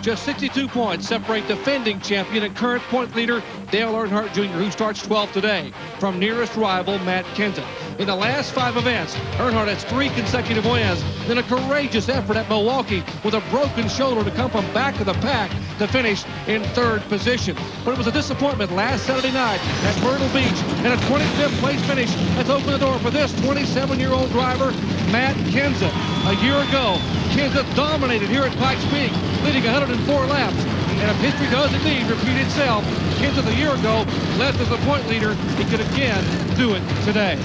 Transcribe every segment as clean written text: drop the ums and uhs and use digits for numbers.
Just 62 points separate defending champion and current point leader Dale Earnhardt Jr., who starts 12th today, from nearest rival Matt Kenseth. In the last 5 events, Earnhardt has 3 consecutive wins, then a courageous effort at Milwaukee with a broken shoulder to come from back of the pack to finish in 3rd position. But it was a disappointment last Saturday night at Myrtle Beach, and a 25th place finish has opened the door for this 27-year-old driver, Matt Kenseth. A year ago, Kenseth dominated here at Pikes Peak, leading 104 laps. And if history does indeed repeat itself, Kenseth a year ago led as the point leader. He could again do it today.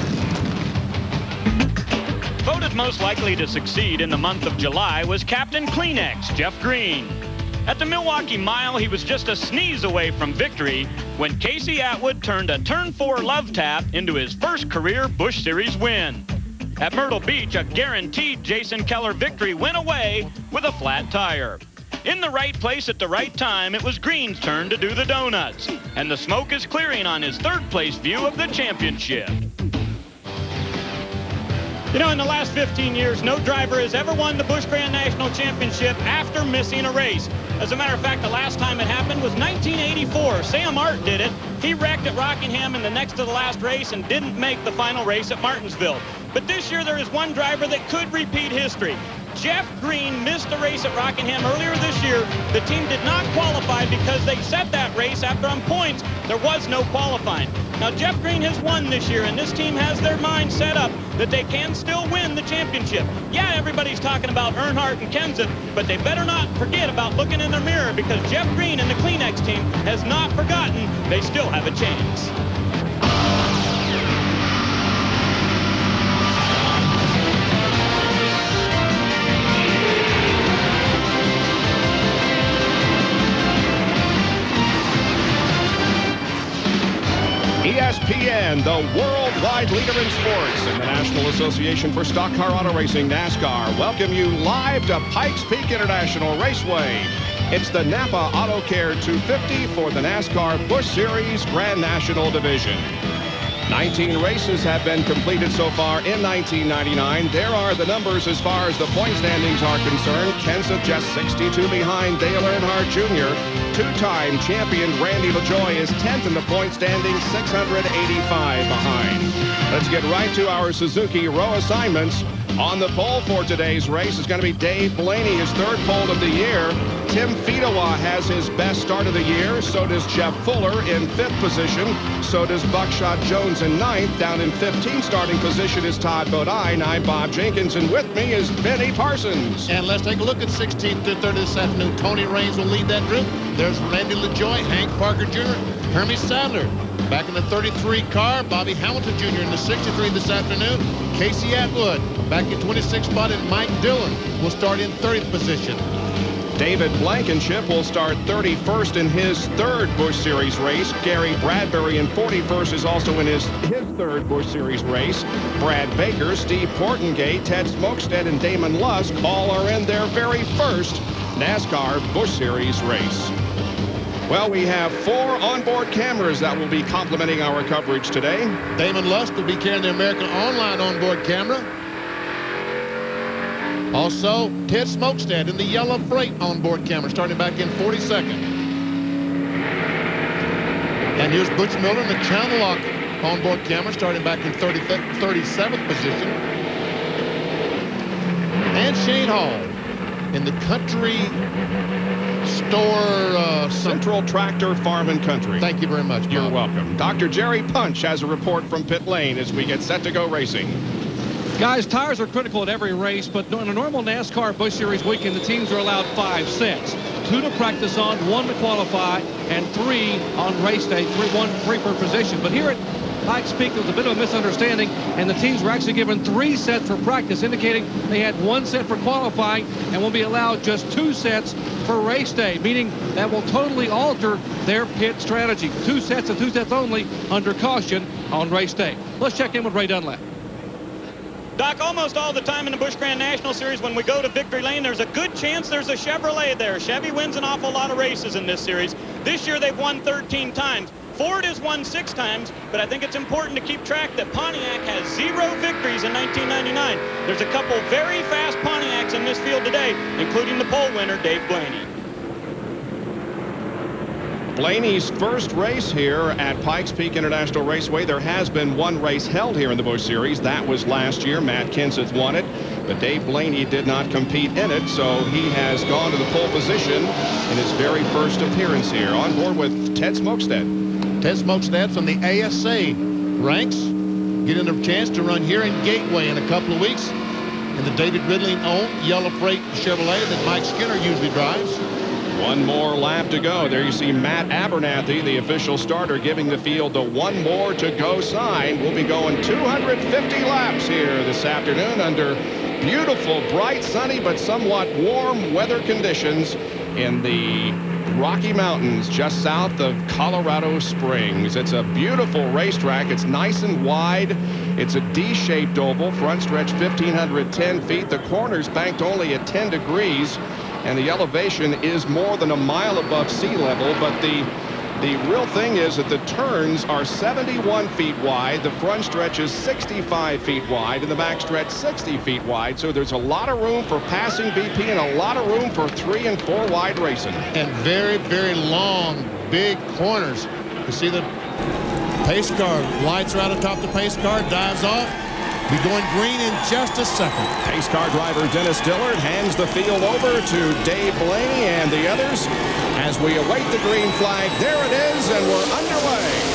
Voted most likely to succeed in the month of July was Captain Kleenex, Jeff Green. At the Milwaukee Mile, he was just a sneeze away from victory when Casey Atwood turned a Turn 4 love tap into his first career Busch Series win. At Myrtle Beach, a guaranteed Jason Keller victory went away with a flat tire. In the right place at the right time, it was Green's turn to do the donuts, and the smoke is clearing on his 3rd place view of the championship. You know, in the last 15 years, no driver has ever won the Busch Grand National Championship after missing a race. As a matter of fact, the last time it happened was 1984. Sam Art did it. He wrecked at Rockingham in the next to the last race and didn't make the final race at Martinsville. But this year, there is one driver that could repeat history. Jeff Green missed a race at Rockingham earlier this year. The team did not qualify because they set that race after on points there was no qualifying. Now, Jeff Green has won this year, and this team has their mind set up that they can still win the championship. Yeah, everybody's talking about Earnhardt and Kenseth, but they better not forget about looking in their mirror, because Jeff Green and the Kleenex team has not forgotten they still have a chance. ESPN, the worldwide leader in sports, and the National Association for Stock Car Auto Racing, NASCAR, welcome you live to Pikes Peak International Raceway. It's the NAPA AUTOCARE 250 for the NASCAR Busch Series Grand National Division. 19 races have been completed so far in 1999. There are the numbers as far as the point standings are concerned. Kenseth just 62 behind Dale Earnhardt Jr. Two-time champion Randy LaJoie is 10th in the point standings, 685 behind. Let's get right to our Suzuki row assignments. On the pole for today's race is going to be Dave Blaney, his 3rd pole of the year. Tim Fedewa has his best start of the year. So does Jeff Fuller in 5th position. So does Buckshot Jones in 9th. Down in 15th starting position is Todd Bodine. I'm Bob Jenkins, and with me is Benny Parsons. And let's take a look at 16th through 30th this afternoon. Tony Raines will lead that group. There's Randy LaJoie, Hank Parker Jr., Hermie Sadler. Back in the 33 car, Bobby Hamilton Jr. in the 63 this afternoon. Casey Atwood back in 26th spot, and Mike Dillon will start in 30th position. David Blankenship will start 31st in his 3rd Busch Series race. Gary Bradbury in 41st is also in his 3rd Busch Series race. Brad Baker, Steve Portengate, Ted Smokestead, and Damon Lusk all are in their very first NASCAR Busch Series race. Well, we have 4 onboard cameras that will be complementing our coverage today. Damon Lusk will be carrying the American Online onboard camera. Also, Ted Smokestead in the yellow freight onboard camera, starting back in 42nd. And here's Butch Miller in the Channel Lock onboard camera, starting back in 37th position. And Shane Hall in the Country Store Central Tractor Farm and Country. Thank you very much, Bob. You're welcome. Dr. Jerry Punch has a report from pit lane as we get set to go racing. Guys, tires are critical at every race, but in a normal NASCAR Busch Series weekend, the teams are allowed 5 sets. 2 to practice on, 1 to qualify, and 3 on race day, 3 per position. But here at Pikes Peak, there was a bit of a misunderstanding, and the teams were actually given 3 sets for practice, indicating they had 1 set for qualifying and will be allowed just 2 sets for race day, meaning that will totally alter their pit strategy. 2 sets and 2 sets only under caution on race day. Let's check in with Ray Dunlap. Doc, almost all the time in the Busch Grand National Series, when we go to Victory Lane, there's a good chance there's a Chevrolet there. Chevy wins an awful lot of races in this series. This year, they've won 13 times. Ford has won 6 times, but I think it's important to keep track that Pontiac has 0 victories in 1999. There's a couple very fast Pontiacs in this field today, including the pole winner, Dave Blaney. Blaney's first race here at Pikes Peak International Raceway. There has been one race held here in the Busch Series. That was last year. Matt Kenseth won it, but Dave Blaney did not compete in it, so he has gone to the pole position in his very first appearance here. On board with Ted Smokestad. Ted Smokestad from the ASA ranks, getting a chance to run here in Gateway in a couple of weeks in the David Ridling-owned Yellow Freight Chevrolet that Mike Skinner usually drives. One more lap to go. There you see Matt Abernathy, the official starter, giving the field the one more to go sign. We'll be going 250 laps here this afternoon under beautiful, bright, sunny, but somewhat warm weather conditions in the Rocky Mountains just south of Colorado Springs. It's a beautiful racetrack. It's nice and wide. It's a D-shaped oval, front stretch 1,510 feet. The corners banked only at 10 degrees. And the elevation is more than a mile above sea level, but the real thing is that the turns are 71 feet wide, the front stretch is 65 feet wide, and the back stretch 60 feet wide. So there's a lot of room for passing BP and a lot of room for 3 and 4 wide racing. And very, very long, big corners. You see the pace car, lights are out atop the pace car, dives off. Be going green in just a second. Pace car driver Dennis Dillard hands the field over to Dave Blaney and the others as we await the green flag. There it is, and we're underway.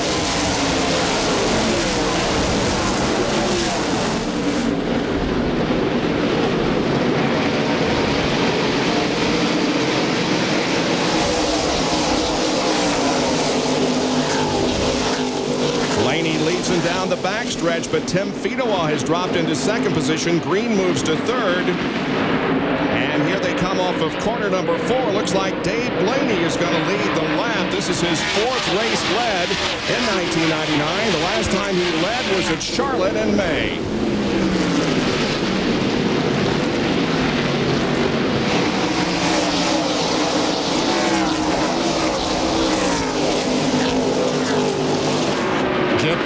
Down the backstretch, but Tim Fedewa has dropped into second position. Green moves to third. And here they come off of corner number 4. Looks like Dave Blaney is going to lead the lap. This is his 4th race led in 1999. The last time he led was at Charlotte in May.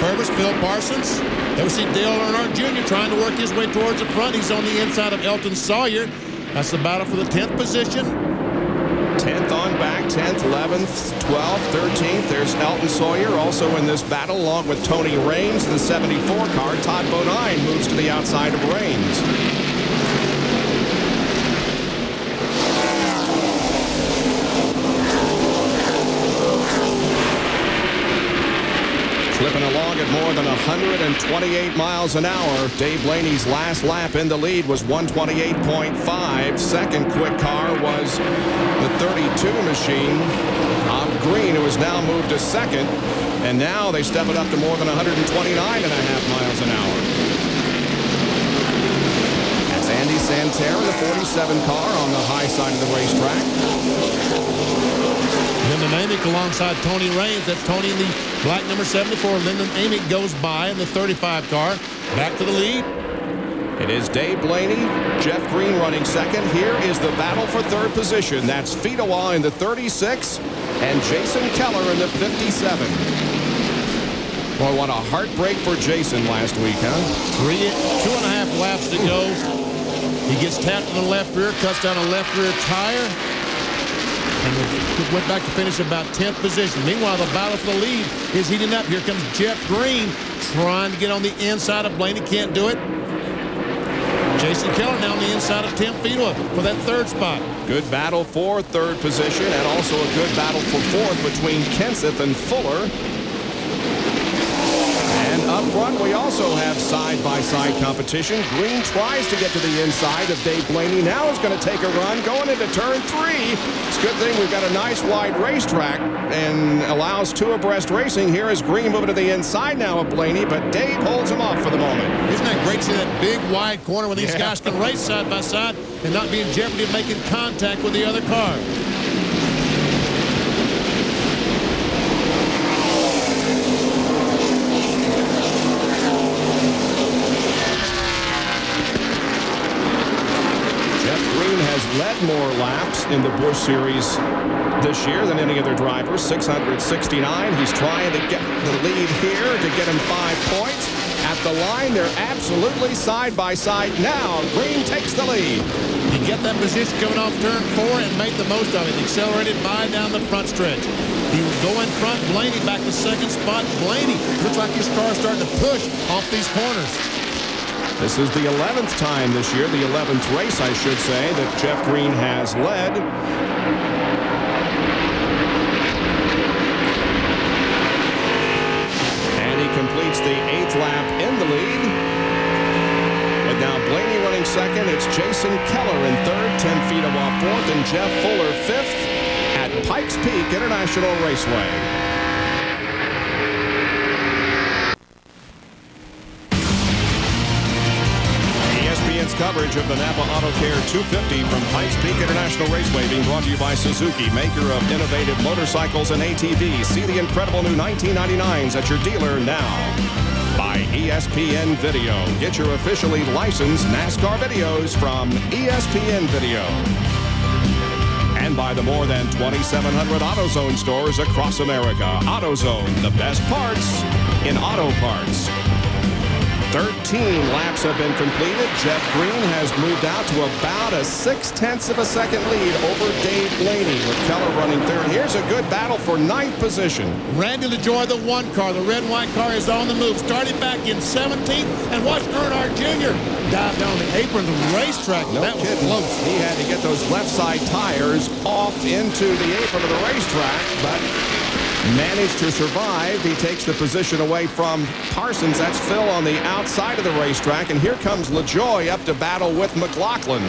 Purvis, Phil Parsons. There we see Dale Earnhardt Jr. trying to work his way towards the front. He's on the inside of Elton Sawyer. That's the battle for the 10th position. 10th on back, 10th, 11th, 12th, 13th. There's Elton Sawyer also in this battle, along with Tony Raines in the 74 car. Todd Bodine moves to the outside of Raines. Clipping along at more than 128 miles an hour. Dave Blaney's last lap in the lead was 128.5. Second quick car was the 32 machine. Green, who has now moved to second. And now they step it up to more than 129.5 miles an hour. That's Andy Santerre, the 47 car on the high side of the racetrack. Lyndon Amick alongside Tony Raines. That's Tony in the black number 74. Lyndon Amick goes by in the 35 car. Back to the lead. It is Dave Blaney, Jeff Green running second. Here is the battle for third position. That's Fedewa in the 36 and Jason Keller in the 57. Boy, what a heartbreak for Jason last week, huh? 2.5 laps to go. He gets tapped in the left rear, cuts down a left rear tire, and went back to finish about 10th position. Meanwhile, the battle for the lead is heating up. Here comes Jeff Green trying to get on the inside of Blaney. Can't do it. Jason Keller now on the inside of Tim Fedewa for that third spot. Good battle for third position, and also a good battle for fourth between Kenseth and Fuller. And up front, we also have side-by-side competition. Green tries to get to the inside of Dave Blaney. Now is going to take a run going into turn 3. It's a good thing we've got a nice wide racetrack and allows 2 abreast racing. Here is Green moving to the inside now of Blaney, but Dave holds him off for the moment. Isn't that great to see that big wide corner where these guys can race side by side and not be in jeopardy of making contact with the other car? Led more laps in the Busch Series this year than any other driver, 669. He's trying to get the lead here to get him 5 points. At the line, they're absolutely side by side now. Green takes the lead. He get that position coming off turn 4 and made the most of it. Accelerated by down the front stretch. He will go in front. Blaney back to second spot. Blaney looks like his car's starting to push off these corners. This is the 11th time this year, the 11th race, I should say, that Jeff Green has led. And he completes the 8th lap in the lead. But now Blaney running second. It's Jason Keller in third, 10 feet above fourth, and Jeff Fuller fifth at Pikes Peak International Raceway. Coverage of the NAPA AutoCare 250 from Pikes Peak International Raceway being brought to you by Suzuki, maker of innovative motorcycles and ATVs. See the incredible new 1999s at your dealer now. By ESPN Video. Get your officially licensed NASCAR videos from ESPN Video. And by the more than 2,700 AutoZone stores across America. AutoZone, the best parts in auto parts. 13 laps have been completed. Jeff Green has moved out to about a 0.6 of a second lead over Dave Blaney with Keller running third. Here's a good battle for 9th position. Randy LaJoie, the 1 car. The red and white car is on the move. Started back in 17th. And watch Earnhardt Jr. dive down the apron of the racetrack. No that kidding. was close. He had to get those left side tires off into the apron of the racetrack, but managed to survive. He takes the position away from Parsons. That's Phil on the outside of the racetrack. And here comes LaJoie up to battle with McLaughlin.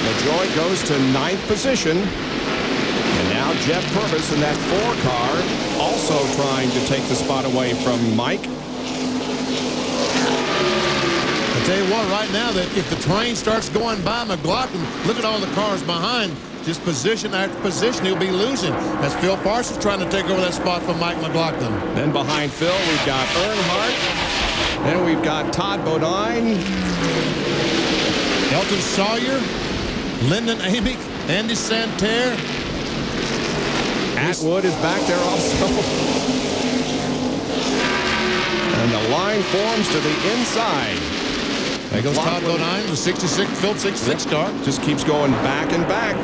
LaJoie goes to 9th position. And now Jeff Purvis in that 4 car also trying to take the spot away from Mike. Tell you what, right now, that if the train starts going by McLaughlin, look at all the cars behind. Just position after position, he'll be losing. That's Phil Parsons trying to take over that spot from Mike McLaughlin. Then behind Phil, we've got Earnhardt. Then we've got Todd Bodine. Elton Sawyer, Lyndon Amick, Andy Santerre. Atwood is back there also. And the line forms to the inside. There goes Todd Bodine, the 66, Phil 66 car. Just keeps going back and back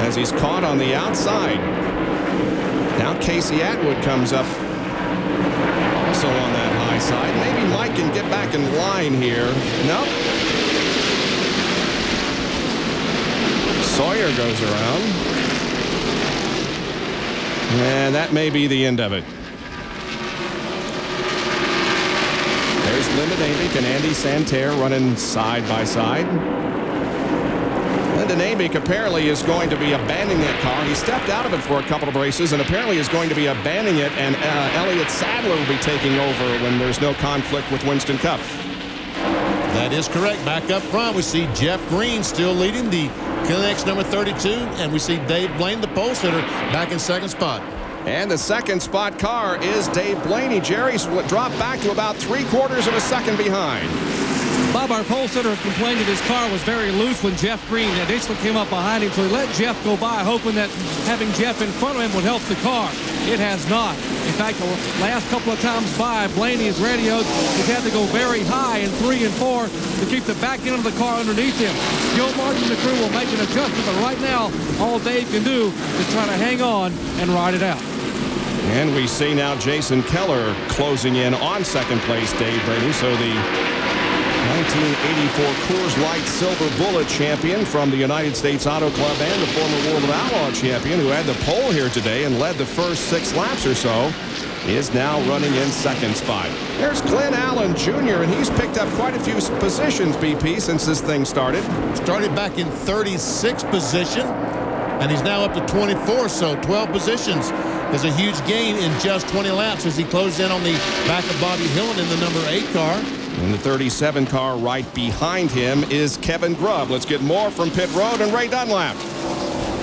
as he's caught on the outside. Now Casey Atwood comes up also on that high side. Maybe Mike can get back in line here. Nope. Sawyer goes around. And that may be the end of it. There's Lyndon Amick and Andy Santerre running side by side. Lyndon Amick apparently is going to be abandoning that car. He stepped out of it for a couple of races and apparently is going to be abandoning it, and Elliott Sadler will be taking over when there's no conflict with Winston Cup. That is correct. Back up front, we see Jeff Green still leading the Kleenex number 32, and we see Dave Blaine, the pole sitter, back in second spot. And the second spot car is Dave Blaney. Jerry's dropped back to about 3/4 of a second behind. Bob, our pole sitter complained that his car was very loose when Jeff Green initially came up behind him, so he let Jeff go by, hoping that having Jeff in front of him would help the car. It has not. In fact, the last couple of times by, Blaney has radioed he's had to go very high in 3 and 4 to keep the back end of the car underneath him. Gil Martin and the crew will make an adjustment, but right now, all Dave can do is try to hang on and ride it out. And we see now Jason Keller closing in on second place, Dave Blaney. So the 1984 Coors Light Silver Bullet champion from the United States Auto Club and the former World of Outlaw champion who had the pole here today and led the first 6 laps or so is now running in second spot. There's Glenn Allen Jr., and he's picked up quite a few positions, BP, since this thing started. Started back in 36th position, and he's now up to 24, so 12 positions. There's a huge gain in just 20 laps as he closes in on the back of Bobby Hillin in the number 8 car. And the 37 car right behind him is Kevin Grubb. Let's get more from pit road and Ray Dunlap.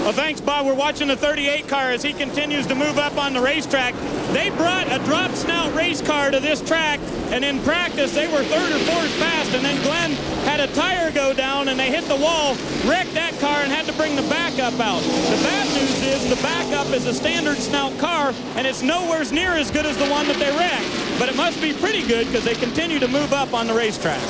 Well, thanks, Bob. We're watching the 38 car as he continues to move up on the racetrack. They brought a drop snout race car to this track, and in practice, they were third or fourth fast, and then Glenn had a tire go down, and they hit the wall, wrecked that car, and had to bring the backup out. The bad news is the backup is a standard snout car, and it's nowhere near as good as the one that they wrecked. But it must be pretty good because they continue to move up on the racetrack.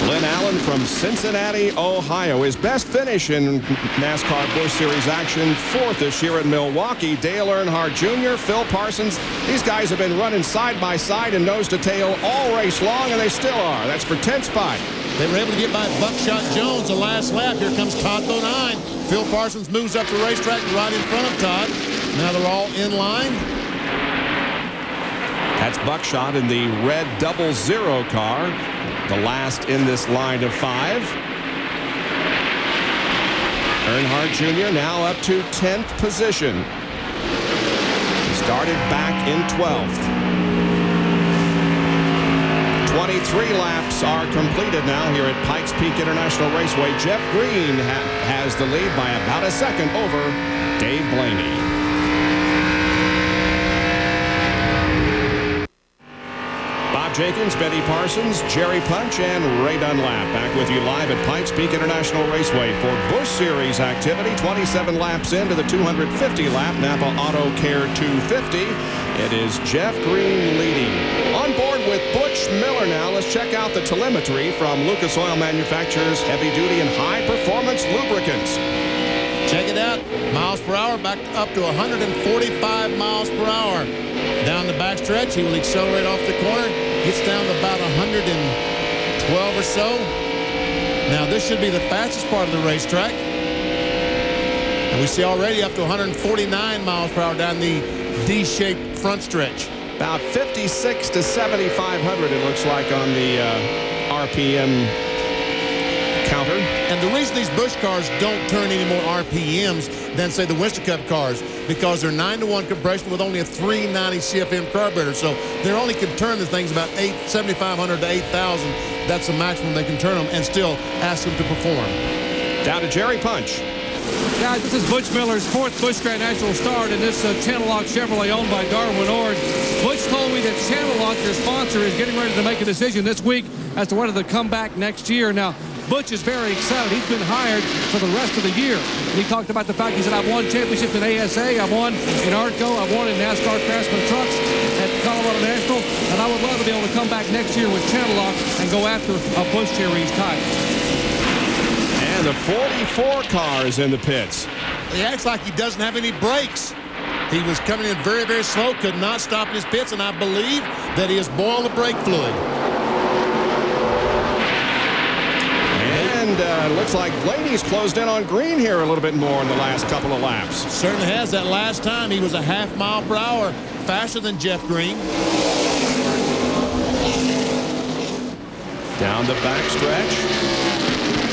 Glenn Allen from Cincinnati, Ohio. His best finish in NASCAR Busch Series action, fourth this year in Milwaukee. Dale Earnhardt Jr., Phil Parsons. These guys have been running side by side and nose to tail all race long, and they still are. That's for 10th spot. They were able to get by Buckshot Jones the last lap. Here comes Todd Bodine. Phil Parsons moves up the racetrack right in front of Todd. Now they're all in line. That's Buckshot in the red 00 car, the last in this line of 5. Earnhardt Jr. now up to 10th position. He started back in 12th. 23 laps are completed now here at Pikes Peak International Raceway. Jeff Green has the lead by about a second over Dave Blaney. Jenkins, Betty Parsons, Jerry Punch, and Ray Dunlap back with you live at Pikes Peak International Raceway for Busch Series activity. 27 laps into the 250-lap NAPA AUTOCARE 250. It is Jeff Green leading. On board with Butch Miller now. Let's check out the telemetry from Lucas Oil Manufacturers heavy-duty and high-performance lubricants. Check it out. Miles per hour back up to 145 miles per hour. Down the backstretch, he will accelerate off the corner. Gets down to about 112 or so. Now, this should be the fastest part of the racetrack. And we see already up to 149 miles per hour down the D-shaped front stretch. About 56 to 7,500, it looks like, on the RPM counter. And the reason these Busch cars don't turn any more RPMs than, say, the Winston Cup cars, because they're 9-to-1 compression with only a 390 CFM carburetor. So they only can turn the things about 7,500 to 8,000. That's the maximum they can turn them and still ask them to perform. Down to Jerry Punch. Guys, this is Butch Miller's 4th Busch Grand National start in this Channel Lock Chevrolet owned by Darwin Ord. Butch told me that Channel Lock, their sponsor, is getting ready to make a decision this week as to whether to come back next year. Now, Butch is very excited. He's been hired for the rest of the year. And he talked about the fact, he said, I've won championships in ASA, I've won in ARTCO, I've won in NASCAR Craftsman Trucks at Colorado National, and I would love to be able to come back next year with Channel Lock and go after a Busch Series title. And the 44 cars in the pits. He acts like he doesn't have any brakes. He was coming in very, very slow, could not stop in his pits, and I believe that he has boiled the brake fluid. And it looks like Blaney's closed in on Green here a little bit more in the last couple of laps. Certainly has. That last time he was a half mile per hour faster than Jeff Green. Down the backstretch.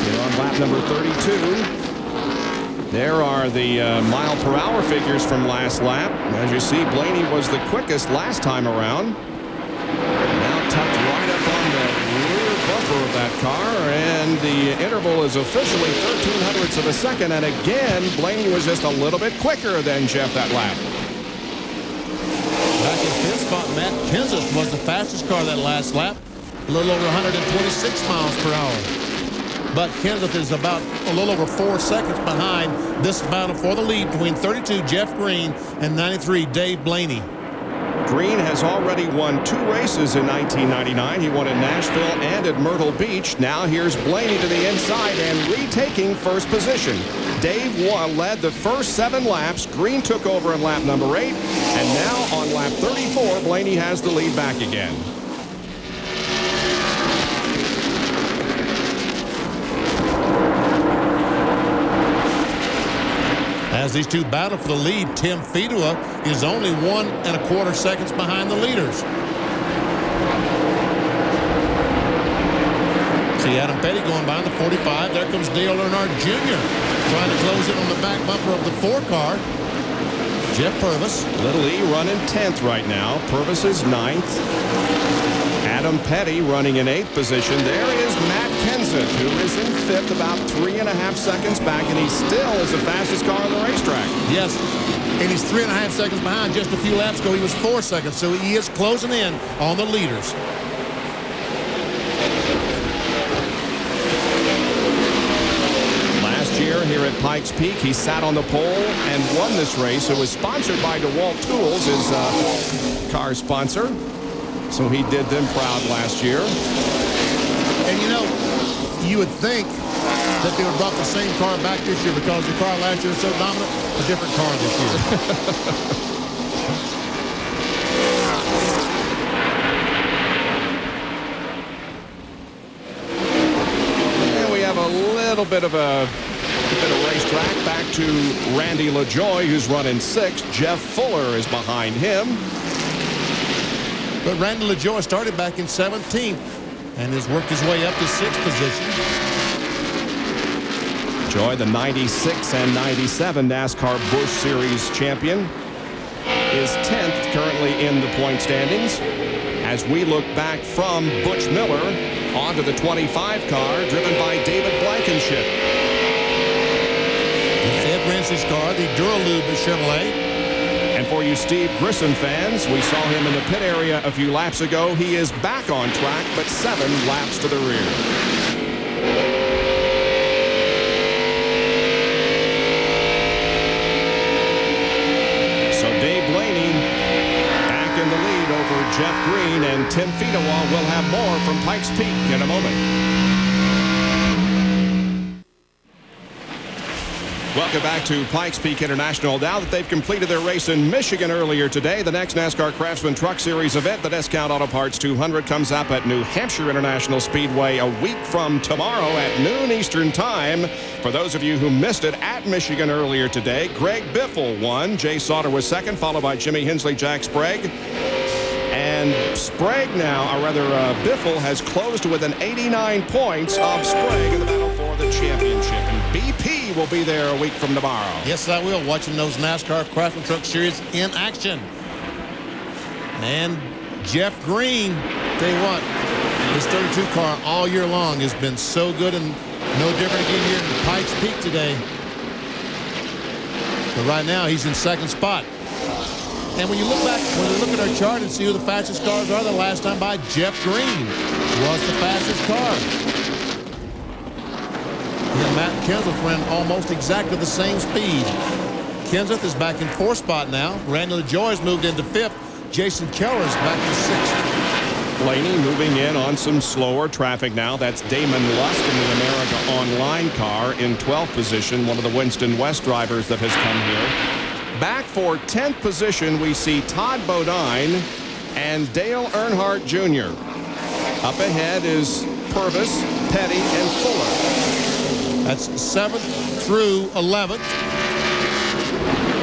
Here on lap number 32. There are the mile per hour figures from last lap. As you see, Blaney was the quickest last time around. Now tucked right up on the rear bumper of that car, and the interval is officially 0.13 of a second. And again, Blaney was just a little bit quicker than Jeff that lap. Back in fifth spot, Matt Kenseth was the fastest car that last lap, a little over 126 miles per hour. But Kenseth is about a little over 4 seconds behind this battle for the lead between 32 Jeff Green and 93 Dave Blaney. Green has already won 2 races in 1999. He won at Nashville and at Myrtle Beach. Now here's Blaney to the inside and retaking first position. Dave led the first 7 laps. Green took over in lap number 8. And now on lap 34, Blaney has the lead back again. As these two battle for the lead, Tim Fedua is only 1¼ seconds behind the leaders. See Adam Petty going by in the 45. There comes Dale Earnhardt Jr. trying to close in on the back bumper of the 4 car. Jeff Purvis. Little E running 10th right now. Purvis is 9th. Adam Petty running in 8th position. There is Matt Kenseth, who is in 5th, about 3.5 seconds back, and he still is the fastest car on the racetrack. Yes, and he's 3.5 seconds behind. Just a few laps ago, he was 4 seconds, so he is closing in on the leaders. Year here at Pikes Peak, he sat on the pole and won this race. It was sponsored by DeWalt Tools, his car sponsor, so he did them proud last year. And you know, you would think that they would brought the same car back this year because the car last year was so dominant. A different car this year. And we have a little bit of a racetrack back to Randy LaJoie, who's running 6th. Jeff Fuller is behind him. But Randy LaJoie started back in 17th and has worked his way up to 6th position. Joy, the 96 and 97 NASCAR Busch Series champion, is 10th currently in the point standings. As we look back from Butch Miller onto the 25 car driven by David Blankenship. Ed Rinsey's car, the Duralube Chevrolet. And for you Steve Grissom fans, we saw him in the pit area a few laps ago. He is back on track, but 7 laps to the rear. So Dave Blaney back in the lead over Jeff Green, and Tim Fedewa will have more from Pikes Peak in a moment. Welcome back to Pikes Peak International. Now that they've completed their race in Michigan earlier today, the next NASCAR Craftsman Truck Series event, the Discount Auto Parts 200, comes up at New Hampshire International Speedway a week from tomorrow at noon Eastern Time. For those of you who missed it at Michigan earlier today, Greg Biffle won. Jay Sauter was second, followed by Jimmy Hensley, Jack Sprague. And Sprague now, or rather Biffle, has closed with an 89 points of Sprague in the battle for the championship. And BP will be there a week from tomorrow. Yes, I will, watching those NASCAR Craftsman Truck Series in action. And Jeff Green, tell you what, his 32 car all year long has been so good, and no different again here in Pikes Peak today. But right now, he's in 2nd spot. And when you look back, when you look at our chart and see who the fastest cars are, the last time by Jeff Green was the fastest car. And Matt Kenseth ran almost exactly the same speed. Kenseth is back in 4th spot now. Randy LaJoie has moved into 5th. Jason Keller is back to 6th. Blaney moving in on some slower traffic now. That's Damon Lusk in the America Online car in 12th position, one of the Winston West drivers that has come here. Back for 10th position, we see Todd Bodine and Dale Earnhardt Jr. Up ahead is Purvis, Petty, and Fuller. That's 7th through 11th.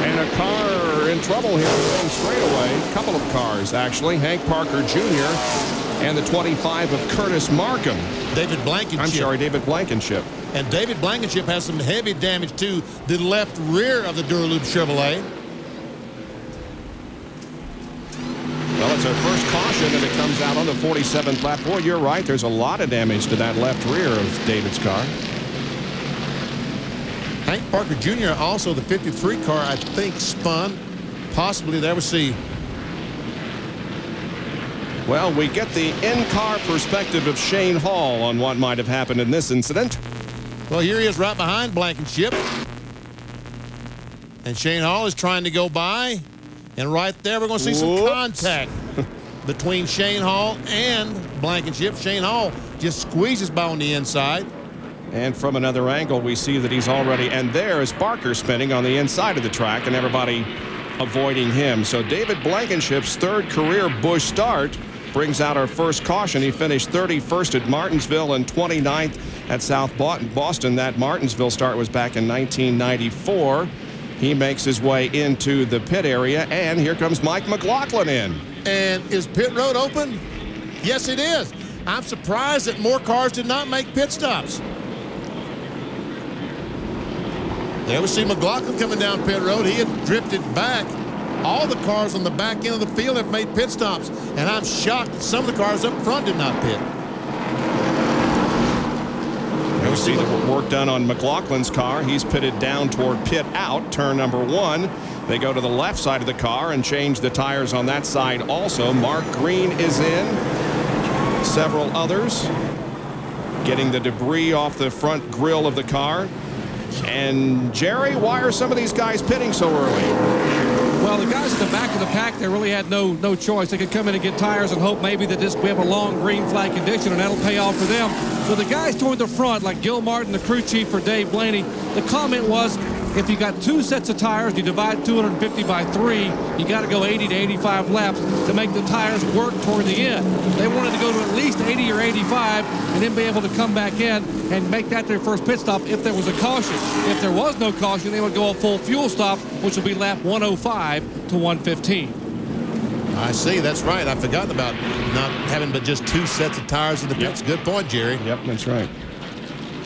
And a car in trouble here going straight away. A couple of cars, actually. Hank Parker Jr. and the 25 of Curtis Markham. David Blankenship. I'm sorry, David Blankenship. And David Blankenship has some heavy damage to the left rear of the Duralube Chevrolet. Well, it's our first caution, and it comes out on the 47th lap. Boy, you're right. There's a lot of damage to that left rear of David's car. Hank Parker Jr. also the 53 car, I think, spun. Possibly there. We'll see. Well, we get the in-car perspective of Shane Hall on what might have happened in this incident. Well, here he is right behind Blankenship. And Shane Hall is trying to go by. And right there, we're going to see some contact between Shane Hall and Blankenship. Shane Hall just squeezes by on the inside. And from another angle, we see that he's already, and there is Barker spinning on the inside of the track, and everybody avoiding him. So David Blankenship's 3rd career Busch start brings out our first caution. He finished 31st at Martinsville and 29th at South Boston. That Martinsville start was back in 1994. He makes his way into the pit area, and here comes Mike McLaughlin in. And is pit road open? Yes, it is. I'm surprised that more cars did not make pit stops. There we see McLaughlin coming down pit road. He had drifted back. All the cars on the back end of the field have made pit stops, and I'm shocked that some of the cars up front did not pit. see the work done on McLaughlin's car. He's pitted down toward pit out, turn number 1. They go to the left side of the car and change the tires on that side also. Mark Green is in. Several others getting the debris off the front grille of the car. And Jerry, why are some of these guys pitting so early? Well, the guys in the back of the pack, they really had no choice. They could come in and get tires and hope maybe that we have a long green flag condition and that'll pay off for them. But the guys toward the front, like Gil Martin, the crew chief for Dave Blaney, the comment was, if you got 2 sets of tires, you divide 250 by 3, you got to go 80 to 85 laps to make the tires work toward the end. They wanted to go to at least 80 or 85 and then be able to come back in and make that their first pit stop if there was a caution. If there was no caution, they would go a full fuel stop, which would be lap 105 to 115. I see. That's right. I've forgotten about not having but just 2 sets of tires in the pits. Good point, Jerry. Yep, that's right.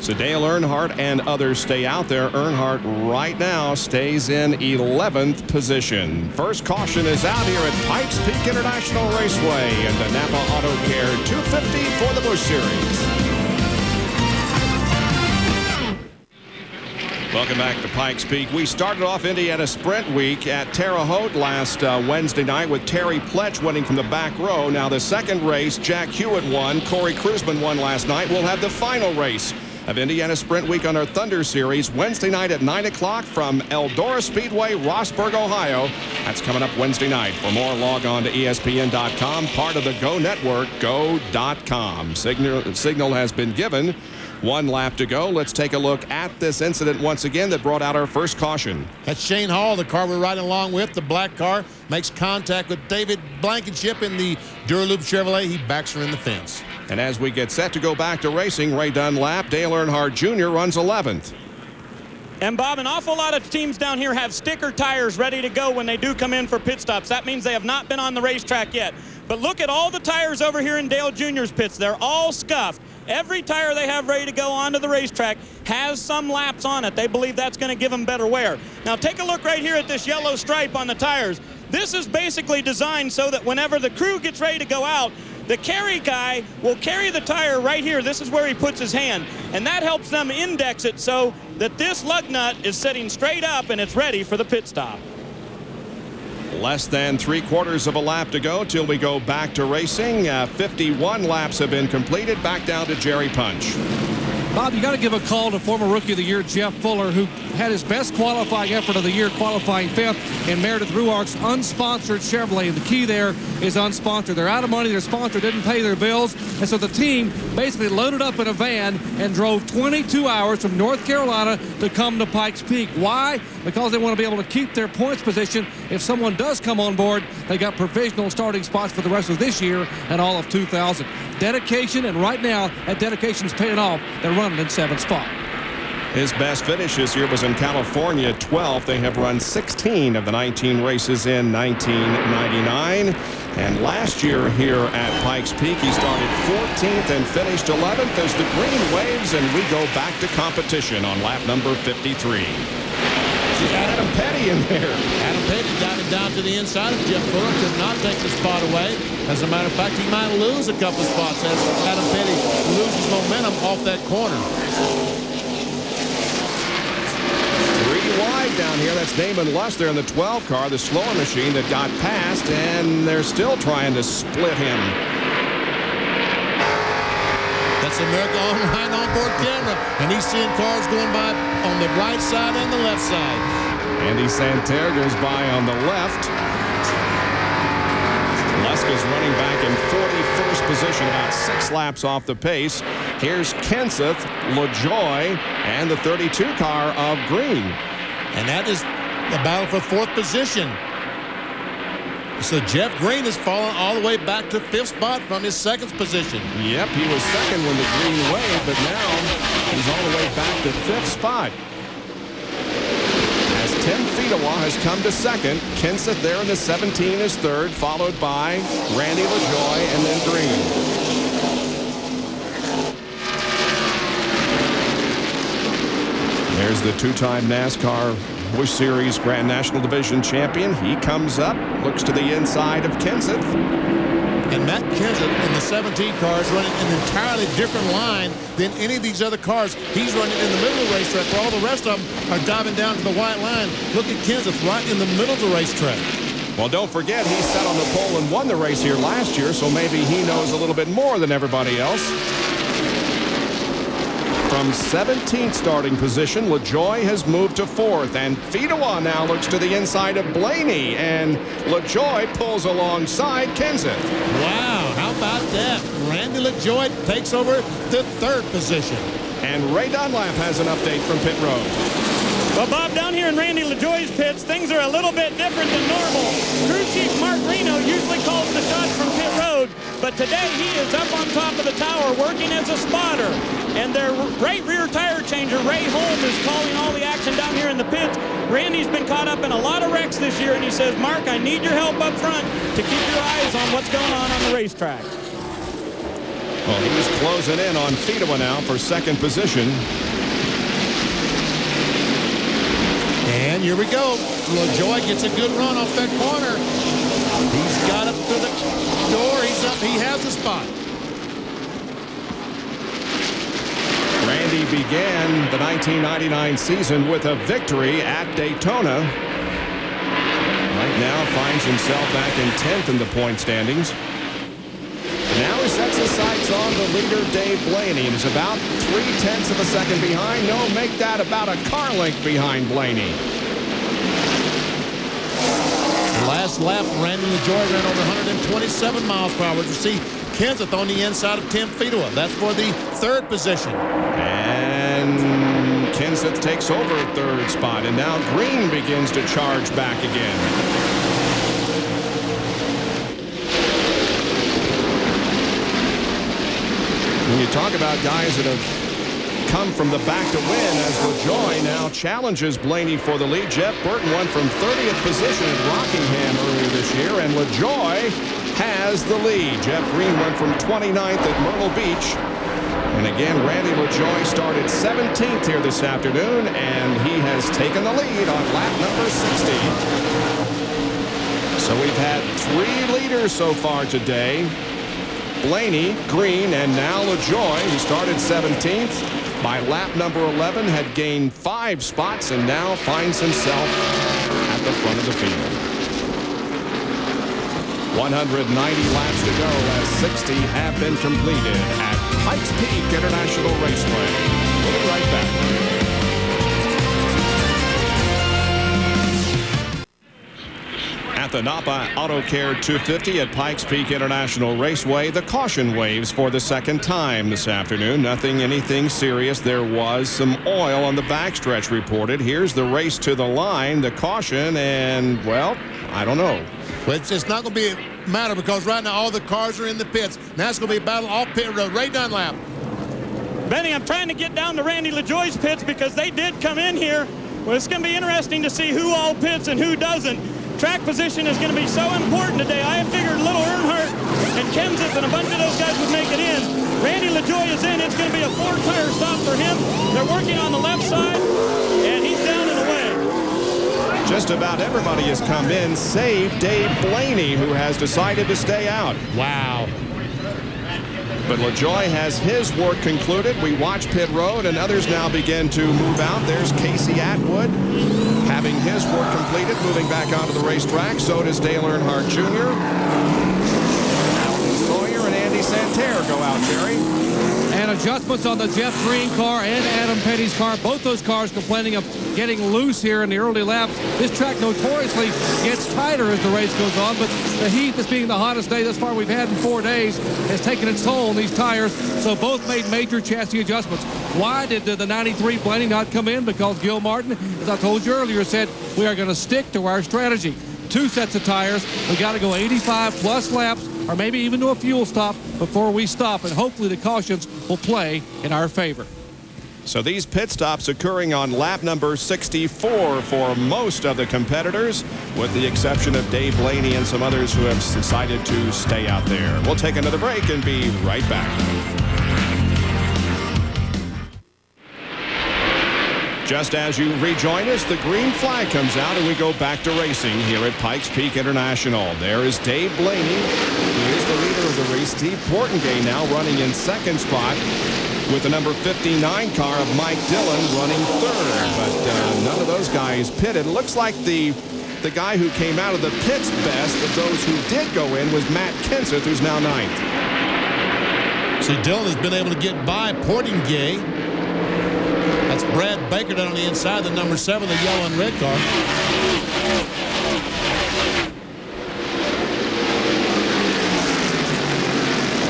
So Dale Earnhardt and others stay out there. Earnhardt right now stays in 11th position. First caution is out here at Pikes Peak International Raceway in the NAPA AutoCare 250 for the Busch Series. Welcome back to Pikes Peak. We started off Indiana Sprint Week at Terre Haute last Wednesday night with Terry Pletch winning from the back row. Now the second race, Jack Hewitt won. Corey Kruzman won last night. We'll have the final race of Indiana Sprint Week on our Thunder Series Wednesday night at 9 o'clock from Eldora Speedway, Rossburg, Ohio. That's coming up Wednesday night. For more, log on to ESPN.com, part of the Go Network, go.com. Signal has been given. 1 lap to go. Let's take a look at this incident once again that brought out our first caution. That's Shane Hall, the car we're riding along with. The black car makes contact with David Blankenship in the Duraloop Chevrolet. He backs her in the fence. And as we get set to go back to racing, Ray Dunlap, Dale Earnhardt Jr. runs 11th. And Bob, an awful lot of teams down here have sticker tires ready to go when they do come in for pit stops. That means they have not been on the racetrack yet. But look at all the tires over here in Dale Jr.'s pits. They're all scuffed. Every tire they have ready to go onto the racetrack has some laps on it. They believe that's going to give them better wear. Now take a look right here at this yellow stripe on the tires. This is basically designed so that whenever the crew gets ready to go out, the carry guy will carry the tire right here. This is where he puts his hand. And that helps them index it so that this lug nut is sitting straight up and it's ready for the pit stop. Less than 3/4 of a lap to go till we go back to racing. 51 laps have been completed. Back down to Jerry Punch. Bob, you got to give a call to former Rookie of the Year Jeff Fuller, who had his best qualifying effort of the year, qualifying 5th in Meredith Ruark's unsponsored Chevrolet. The key there is unsponsored. They're out of money. Their sponsor didn't pay their bills, and so the team basically loaded up in a van and drove 22 hours from North Carolina to come to Pikes Peak. Why? Because they want to be able to keep their points position. If someone does come on board, they got provisional starting spots for the rest of this year and all of 2000. Dedication, and right now that dedication's paying off. They're running in 7th spot. His best finish this year was in California, 12th. They have run 16 of the 19 races in 1999. And last year here at Pikes Peak, he started 14th and finished 11th as the green waves, and we go back to competition on lap number 53. Adam Petty in there. Adam Petty diving down to the inside of Jeff Fuller, could not take the spot away. As a matter of fact, he might lose a couple spots as Adam Petty loses momentum off that corner. 3 wide down here. That's Damon Luss there in the 12 car, the slower machine that got past, and they're still trying to split him. That's America Online onboard camera, and he's seeing cars going by on the right side and the left side. Andy Santerre goes by on the left. Leska's running back in 41st position, about 6 laps off the pace. Here's Kenseth, LaJoie, and the 32 car of Green. And that is the battle for 4th position. So Jeff Green has fallen all the way back to 5th spot from his 2nd position. Yep, he was 2nd when the green waved, but now he's all the way back to 5th spot. As Tim Fedewa has come to 2nd, Kenseth there in the 17 is 3rd, followed by Randy LaJoie and then Green. There's the 2-time NASCAR Busch Series Grand National Division champion. He comes up, looks to the inside of Kenseth. And Matt Kenseth in the 17 car is running an entirely different line than any of these other cars. He's running in the middle of the racetrack where all the rest of them are diving down to the white line. Look at Kenseth right in the middle of the racetrack. Well, don't forget, he sat on the pole and won the race here last year, so maybe he knows a little bit more than everybody else. From 17th starting position, LaJoie has moved to 4th, and Fidoa now looks to the inside of Blaney, and LaJoie pulls alongside Kenseth. Wow, how about that? Randy LaJoie takes over the 3rd position. And Ray Dunlap has an update from pit road. Well, Bob, down here in Randy LaJoie's pits, things are a little bit different than normal. Crew Chief Mark Reno usually calls the shots from pit road, but today he is up on top of the tower working as a spotter. And their great rear tire changer, Ray Holm, is calling all the action down here in the pits. Randy's been caught up in a lot of wrecks this year, and he says, Mark, I need your help up front to keep your eyes on what's going on the racetrack. Well, he's closing in on Fidoa now for 2nd position. And here we go. LaJoie gets a good run off that corner. He's got up to the door. He's up. He has the spot. Randy began the 1999 season with a victory at Daytona. Right now finds himself back in 10th in the point standings. Now he sets his sights on the leader, Dave Blaney, and is about 0.3 of a second behind. No, make that about a car length behind Blaney. The last lap, Randy LaJoie ran over 127 miles per hour to see Kenseth on the inside of Tim Fidoa. That's for the 3rd position. And Kenseth takes over 3rd spot, and now Green begins to charge back again. When you talk about guys that have come from the back to win, as LaJoie now challenges Blaney for the lead. Jeff Burton won from 30th position at Rockingham earlier this year, and LaJoie has the lead. Jeff Green went from 29th at Myrtle Beach. And again, Randy LaJoie started 17th here this afternoon, and he has taken the lead on lap number 60. So we've had 3 leaders so far today. Blaney, Green, and now LaJoie, who started 17th. By lap number 11, had gained 5 spots and now finds himself at the front of the field. 190 laps to go as 60 have been completed at Pikes Peak International Raceway. We'll be right back. At the NAPA AutoCare 250 at Pikes Peak International Raceway, the caution waves for the 2nd time this afternoon. Anything serious. There was some oil on the backstretch reported. Here's the race to the line, the caution, and, well, I don't know. Well, it's not going to be a matter because right now all the cars are in the pits. Now it's going to be a battle off pit road. Ray Dunlap. Benny, I'm trying to get down to Randy LaJoie's pits because they did come in here. Well, it's going to be interesting to see who all pits and who doesn't. Track position is going to be so important today. I figured Little Earnhardt and Kenseth and a bunch of those guys would make it in. Randy LaJoie is in. It's going to be a 4-tire stop for him. They're working on the left side, and he's down and away. Just about everybody has come in, save Dave Blaney, who has decided to stay out. Wow. But LaJoie has his work concluded. We watch pit road, and others now begin to move out. There's Casey Atwood having his work completed, moving back onto the racetrack. So does Dale Earnhardt Jr. Alan Sawyer and Andy Santerre go out, Jerry. And adjustments on the Jeff Green car and Adam Petty's car. Both those cars complaining of getting loose here in the early laps. This track notoriously gets tighter as the race goes on, but the heat, this being the hottest day thus far we've had in 4 days, has taken its toll on these tires. So both made major chassis adjustments. Why did the 93 Blaney not come in? Because Gil Martin, as I told you earlier, said we are going to stick to our strategy. 2 sets of tires. We got to go 85 plus laps, or maybe even to a fuel stop before we stop, and hopefully the cautions will play in our favor. So these pit stops occurring on lap number 64 for most of the competitors, with the exception of Dave Blaney and some others who have decided to stay out there. We'll take another break and be right back. Just as you rejoin us, the green flag comes out and we go back to racing here at Pikes Peak International. There is Dave Blaney, who is is the leader of the race. Steve Portengay now running in second spot with the number 59 car of Mike Dillon running third. But none of those guys pitted. It looks like the guy who came out of the pits best of those who did go in was Matt Kenseth, who's now ninth. See, Dillon has been able to get by Portengay. That's Brad Baker down on the inside, the number 7, the yellow and red car.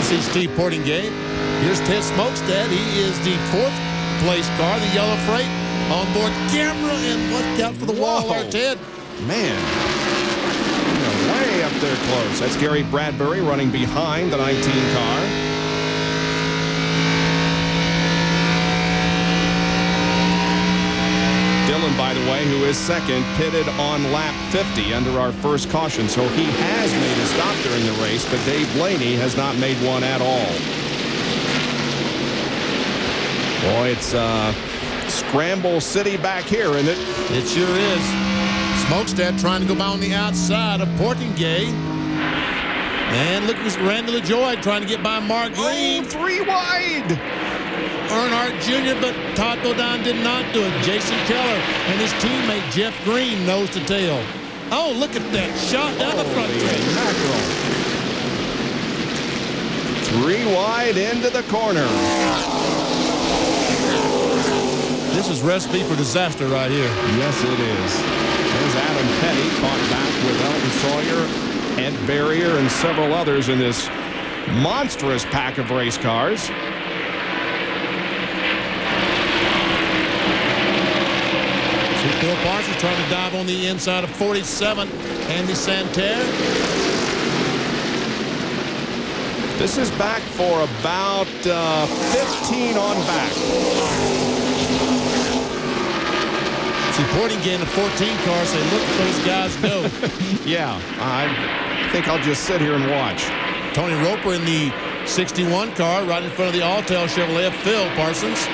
See Steve Portengay. Here's Ted Smokestad. He is the 4th place car, the yellow freight. On board camera, and look out for the wall there, Ted. Man, way up there close. That's Gary Bradbury running behind the 19 car. Dillon, by the way, who is second, pitted on lap 50 under our first caution, so he has made a stop during the race, but Dave Blaney has not made one at all. Boy, it's Scramble City back here, isn't it? It sure is. Smokestad trying to go by on the outside of Portengay. And look at Randy LaJoie trying to get by Mark Green. 3 wide. Earnhardt Jr., but Todd Bodine did not do it. Jason Keller and his teammate Jeff Green nose to tail. Oh, look at that shot down the front stretch. 3 wide into the corner. This is recipe for disaster right here. Yes, it is. There's Adam Petty caught back with Elton Sawyer, Ed Barrier, and several others in this monstrous pack of race cars. See Phil Parsons trying to dive on the inside of 47, Andy Santerre. This is back for about 15 on back. See Portengay in the 14 car say, look at those guys go. Yeah, I think I'll just sit here and watch. Tony Roper in the 61 car right in front of the Alltel Chevrolet of Phil Parsons.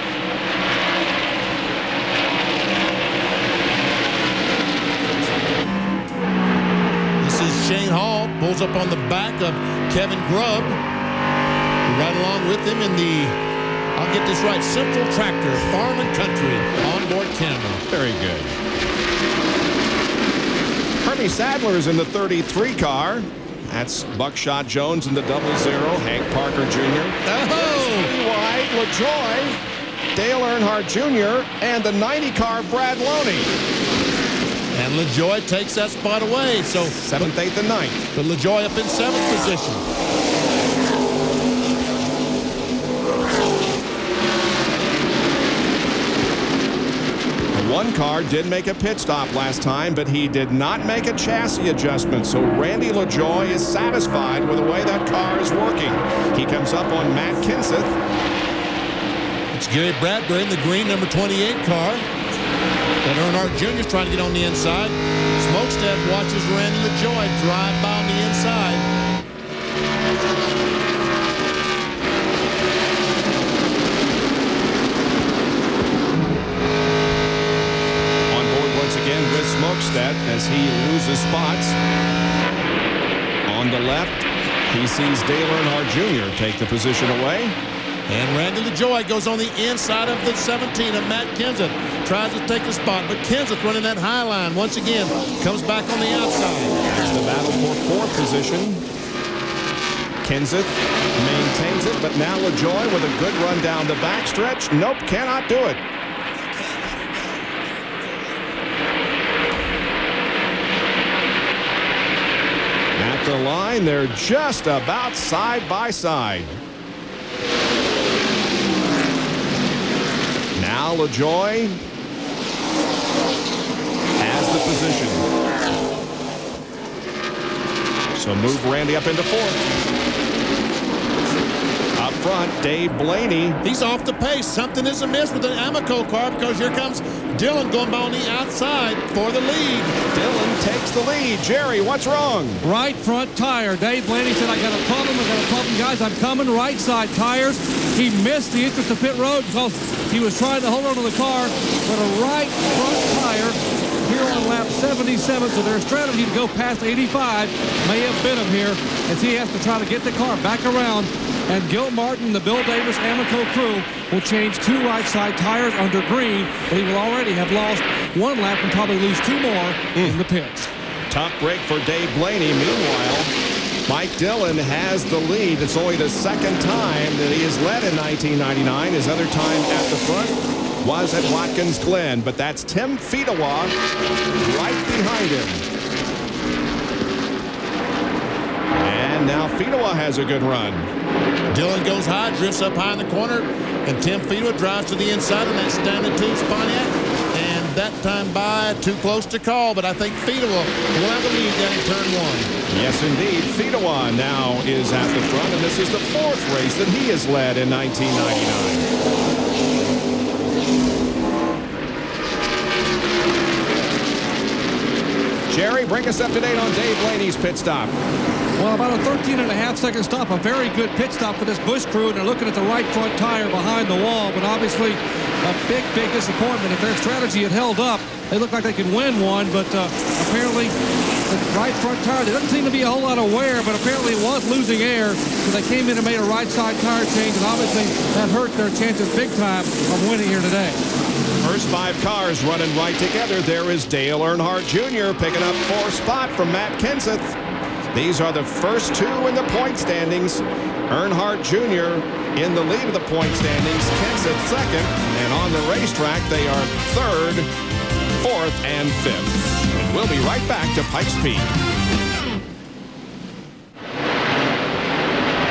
This is Shane Hall, pulls up on the back of Kevin Grubb. Right along with him in the, I'll get this right, Central Tractor Farm and Country onboard camera. Very good. Hermie Sadler's in the 33 car. That's Buckshot Jones in the 00, Hank Parker Jr. Oh! 3 wide, LaJoie, Dale Earnhardt Jr., and the 90 car, Brad Loney. And LaJoie takes that spot away. So 7th, 8th, and 9th. But LaJoie up in 7th position. One car did make a pit stop last time, but he did not make a chassis adjustment. So Randy LaJoie is satisfied with the way that car is working. He comes up on Matt Kenseth. It's Gary Bradbury in the green number 28 car. And Earnhardt Jr. is trying to get on the inside. Smokestad watches Randy LaJoie drive by on the inside. Again with Smokestad as he loses spots. On the left, he sees Dale Earnhardt Jr. take the position away. And Randy LaJoie goes on the inside of the 17 of Matt Kenseth. Tries to take the spot, but Kenseth running that high line once again. Comes back on the outside. It's the battle for 4th position. Kenseth maintains it, but now LaJoie with a good run down the backstretch. Nope, cannot do it. The line, they're just about side by side. Now LaJoie has the position. So move Randy up into 4th. Up front, Dave Blaney. He's off the pace. Something is amiss with the Amoco car because here comes Dillon going by on the outside for the lead. Dillon takes the lead. Jerry, what's wrong? Right front tire. Dave Blaney said, I got a problem, guys. I'm coming. Right side tires. He missed the entrance to pit road because he was trying to hold on to the car, but a right front tire. here on lap 77, so their strategy to go past 85 may have bit him here as he has to try to get the car back around. And Gil Martin, the Bill Davis Amoco crew, will change 2 right side tires under green, but he will already have lost 1 lap and probably lose 2 more in the pits. Tough break for Dave Blaney. Meanwhile, Mike Dillon has the lead. It's only the second time that he has led in 1999. His other time at the front was at Watkins Glen, but that's Tim Fedewa right behind him. And now Fedewa has a good run. Dillon goes high, drifts up high in the corner, and Tim Fedewa drives to the inside of that Stanley 2 Pontiac. And that time by, too close to call, but I think Fedewa will have the lead down in turn 1. Yes, indeed. Fedewa now is at the front, and this is the 4th race that he has led in 1999. Jerry, bring us up to date on Dave Blaney's pit stop. Well, about a 13.5-second stop, a very good pit stop for this Busch crew, and they're looking at the right front tire behind the wall, but obviously a big disappointment. If their strategy had held up, they look like they could win one, but apparently the right front tire, there doesn't seem to be a whole lot of wear, but apparently it was losing air, so they came in and made a right side tire change, and obviously that hurt their chances big time of winning here today. First 5 cars running right together. There is Dale Earnhardt Jr. picking up 4th spot from Matt Kenseth. These are the first 2 in the point standings. Earnhardt Jr. in the lead of the point standings. Kenseth second. And on the racetrack, they are 3rd, 4th, and 5th. And we'll be right back to Pikes Peak.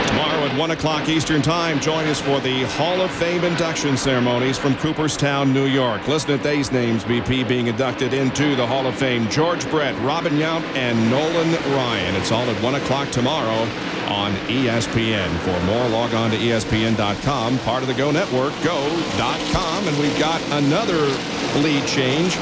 Tomorrow at 1 o'clock Eastern Time, join us for the Hall of Fame induction ceremonies from Cooperstown, New York. Listen to these names, BP, being inducted into the Hall of Fame. George Brett, Robin Yount, and Nolan Ryan. It's all at 1 o'clock tomorrow on ESPN. For more, log on to ESPN.com, part of the Go Network, go.com. And we've got another lead change.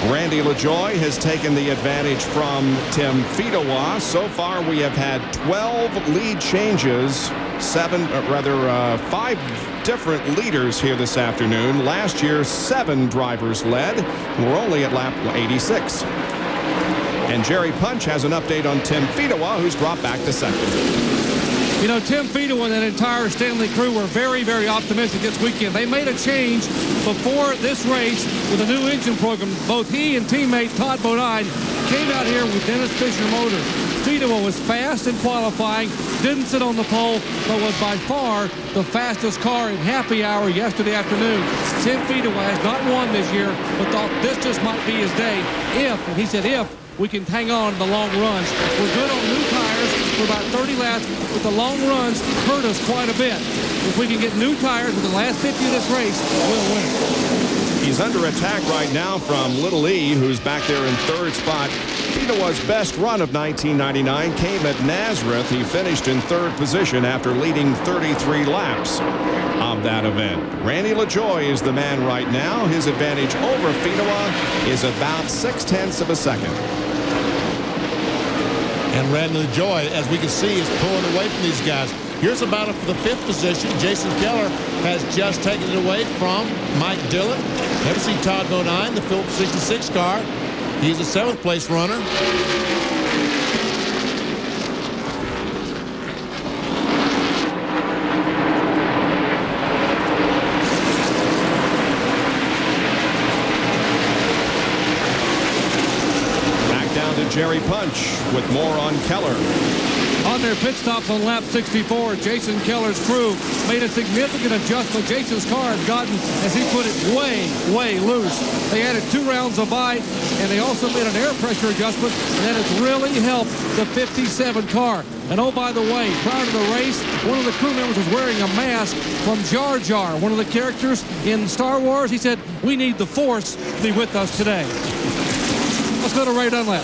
Randy LaJoie has taken the advantage from Tim Fedewa. So far, we have had 12 lead changes, 5 different leaders here this afternoon. Last year, 7 drivers led. We're only at lap 86. And Jerry Punch has an update on Tim Fedewa, who's dropped back to second. You know, Tim Fedewa and that entire Stanley crew were very, very optimistic this weekend. They made a change before this race with a new engine program. Both he and teammate Todd Bodine came out here with Dennis Fisher motors. Fedewa was fast in qualifying, didn't sit on the pole, but was by far the fastest car in happy hour yesterday afternoon. Tim Fedewa has not won this year, but thought this just might be his day if, and he said if, we can hang on in the long runs. We're good on new tires for about 30 laps, but the long runs hurt us quite a bit. If we can get new tires in the last 50 of this race, we'll win. He's under attack right now from Little E, who's back there in 3rd spot. Fedewa's best run of 1999 came at Nazareth. He finished in 3rd position after leading 33 laps of that event. Randy LaJoie is the man right now. His advantage over Fedewa is about 0.6 of a second. And Randy LaJoie, as we can see, is pulling away from these guys. Here's a battle for the 5th position. Jason Keller has just taken it away from Mike Dillon. Never see Todd Bodine, the Phillips 66 car. He's a 7th place runner. Jerry Punch with more on Keller. On their pit stops on lap 64, Jason Keller's crew made a significant adjustment. Jason's car had gotten, as he put it, way loose. They added 2 rounds of bite, and they also made an air pressure adjustment, and that has really helped the 57 car. And oh, by the way, prior to the race, one of the crew members was wearing a mask from Jar Jar, one of the characters in Star Wars. He said, "We need the Force to be with us today." Let's go to Ray Dunlap.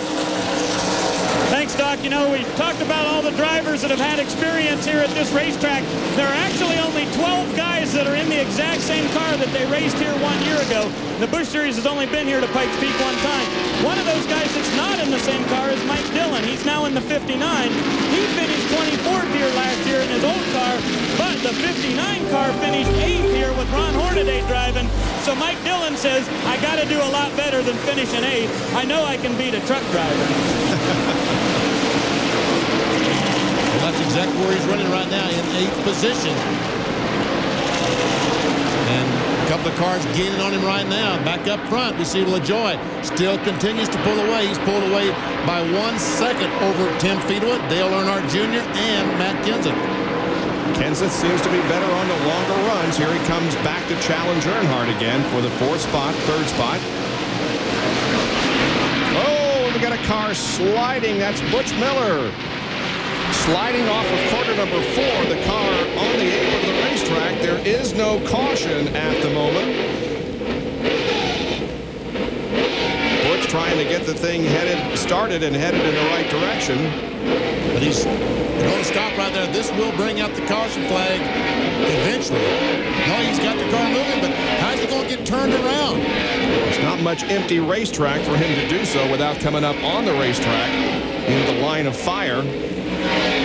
Thanks, Doc. You know, we talked about all the drivers that have had experience here at this racetrack. There are actually only 12 guys that are in the exact same car that they raced here 1 year ago. The Busch Series has only been here to Pikes Peak one time. One of those guys that's not in the same car is Mike Dillon. He's now in the 59. He finished 24th here last year in his old car, but the 59 car finished 8th here with Ron Hornaday driving. So Mike Dillon says, I got to do a lot better than finishing 8th. I know I can beat a truck driver. Well, that's exactly where he's running right now, in 8th position. And a couple of cars gaining on him right now. Back up front, we see LaJoie still continues to pull away. He's pulled away by 1 second over Tim Fedewa, Dale Earnhardt Jr., and Matt Kenseth. Kenseth seems to be better on the longer runs. Here he comes back to challenge Earnhardt again for the 4th spot, 3rd spot. Oh, we got a car sliding. That's Butch Miller. Sliding off of corner number 4, the car on the apron of the racetrack. There is no caution at the moment. Butch trying to get the thing started and headed in the right direction. But he's going to stop right there. This will bring out the caution flag eventually. No, he's got the car moving, but how's he going to get turned around? There's not much empty racetrack for him to do so without coming up on the racetrack in the line of fire.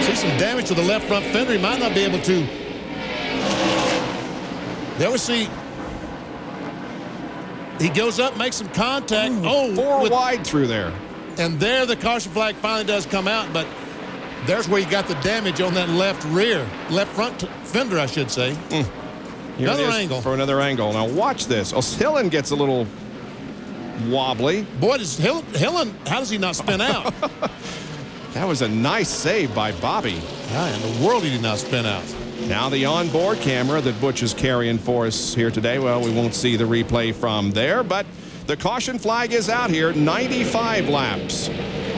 See some damage to the left front fender. He might not be able to. There we see. He goes up, makes some contact. Ooh, 4 wide through there. And there the caution flag finally does come out, but there's where you got the damage on that left front fender, I should say. Another angle. For another angle. Now watch this. Hillen gets a little wobbly. Boy, does Hillen, how does he not spin out? That was a nice save by Bobby. How in the world he did not spin out? Now the onboard camera that Butch is carrying for us here today. Well, we won't see the replay from there, but the caution flag is out here. 95 laps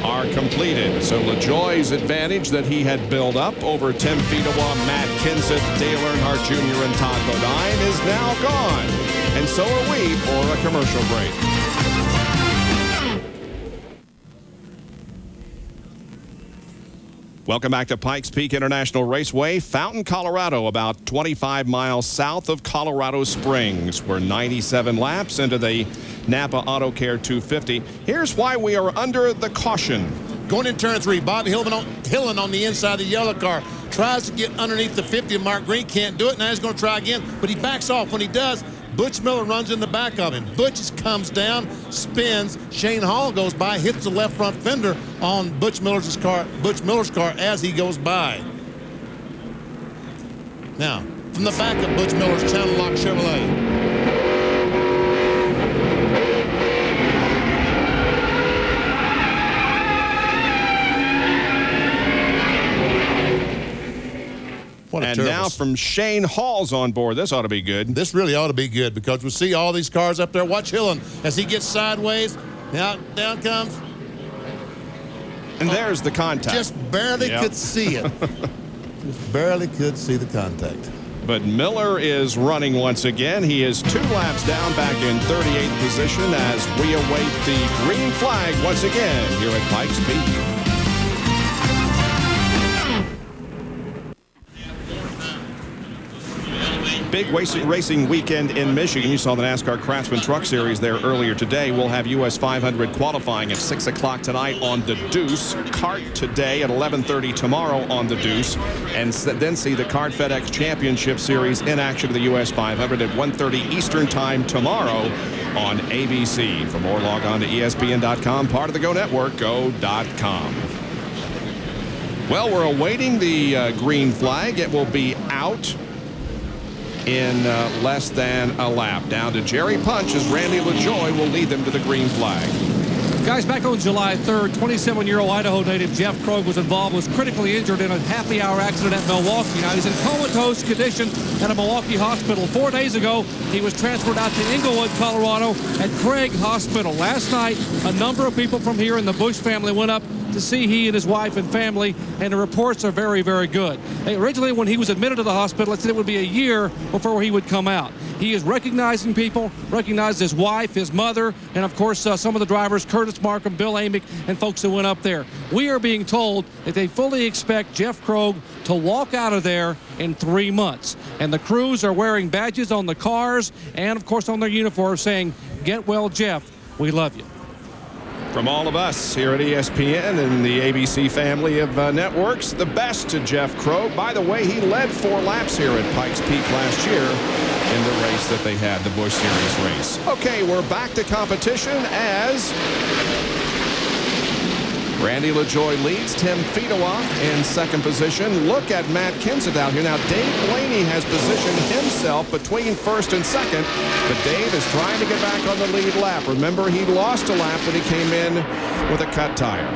are completed. So LaJoie's advantage that he had built up over Tim Fedewa, Matt Kenseth, Dale Earnhardt Jr., and Todd Bodine is now gone. And so are we for a commercial break. Welcome back to Pikes Peak International Raceway, Fountain, Colorado, about 25 miles south of Colorado Springs. We're 97 laps into the NAPA AUTOCARE 250. Here's why we are under the caution. Going in turn 3, Bobby Hillen on the inside of the yellow car. Tries to get underneath the 50 of Mark Green. Can't do it. Now he's going to try again, but he backs off. When he does, Butch Miller runs in the back of him. Butch comes down, spins. Shane Hall goes by, hits the left front fender on Butch Miller's car as he goes by. Now, from the back of Butch Miller's Channel Lock Chevrolet. And now from Shane Hall's on board. This ought to be good. This really ought to be good because we see all these cars up there. Watch Hillen as he gets sideways. Now down comes. And there's the contact. Just barely could see it. Just barely could see the contact. But Miller is running once again. He is 2 laps down, back in 38th position as we await the green flag once again here at Pikes Peak. Big racing weekend in Michigan. You saw the NASCAR Craftsman Truck Series there earlier today. We'll have US 500 qualifying at 6 o'clock tonight on the Deuce. Kart today at 11:30 tomorrow on the Deuce. And then see the Kart FedEx Championship Series in action of the US 500 at 1:30 Eastern Time tomorrow on ABC. For more, log on to ESPN.com, part of the Go Network, go.com. Well, we're awaiting the green flag. It will be out in less than a lap. Down to Jerry Punch as Randy LaJoie will lead them to the green flag. Guys, back on July 3rd, 27-year-old Idaho native Jeff Krogh was involved, was critically injured in a happy-hour accident at Milwaukee. Now, he's in comatose condition at a Milwaukee hospital. 4 days ago, he was transferred out to Inglewood, Colorado at Craig Hospital. Last night, a number of people from here in the Busch family went up to see he and his wife and family, and the reports are very, very good. Originally, when he was admitted to the hospital, it said it would be a year before he would come out. He is recognizing people, recognized his wife, his mother, and of course some of the drivers, Curtis Markham, Bill Amick, and folks that went up there. We are being told that they fully expect Jeff Krogh to walk out of there in 3 months. And the crews are wearing badges on the cars and, of course, on their uniforms saying, "Get well, Jeff. We love you." From all of us here at ESPN and the ABC family of networks, the best to Jeff Krogh. By the way, he led 4 laps here at Pikes Peak last year in the race that they had, the Busch Series race. Okay, we're back to competition as Randy LaJoie leads. Tim Fedewa in second position. Look at Matt Kenseth out here. Now, Dave Blaney has positioned himself between first and second, but Dave is trying to get back on the lead lap. Remember, he lost a lap when he came in with a cut tire.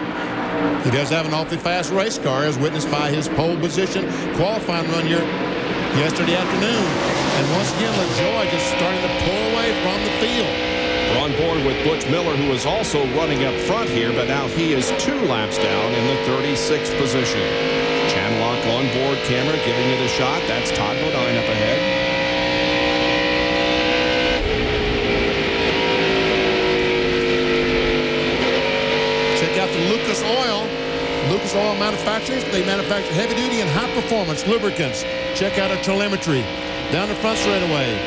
He does have an awfully fast race car, as witnessed by his pole position qualifying run here yesterday afternoon. And once again, LaJoie just starting to pull away from the field. We're on board with Butch Miller, who is also running up front here, but now he is 2 laps down in the 36th position. Channel lock on board camera giving it a shot. That's Todd Bodine up ahead. Check out the Lucas Oil. Lucas Oil manufacturers. They manufacture heavy duty and high performance lubricants. Check out our telemetry. Down the front straightaway.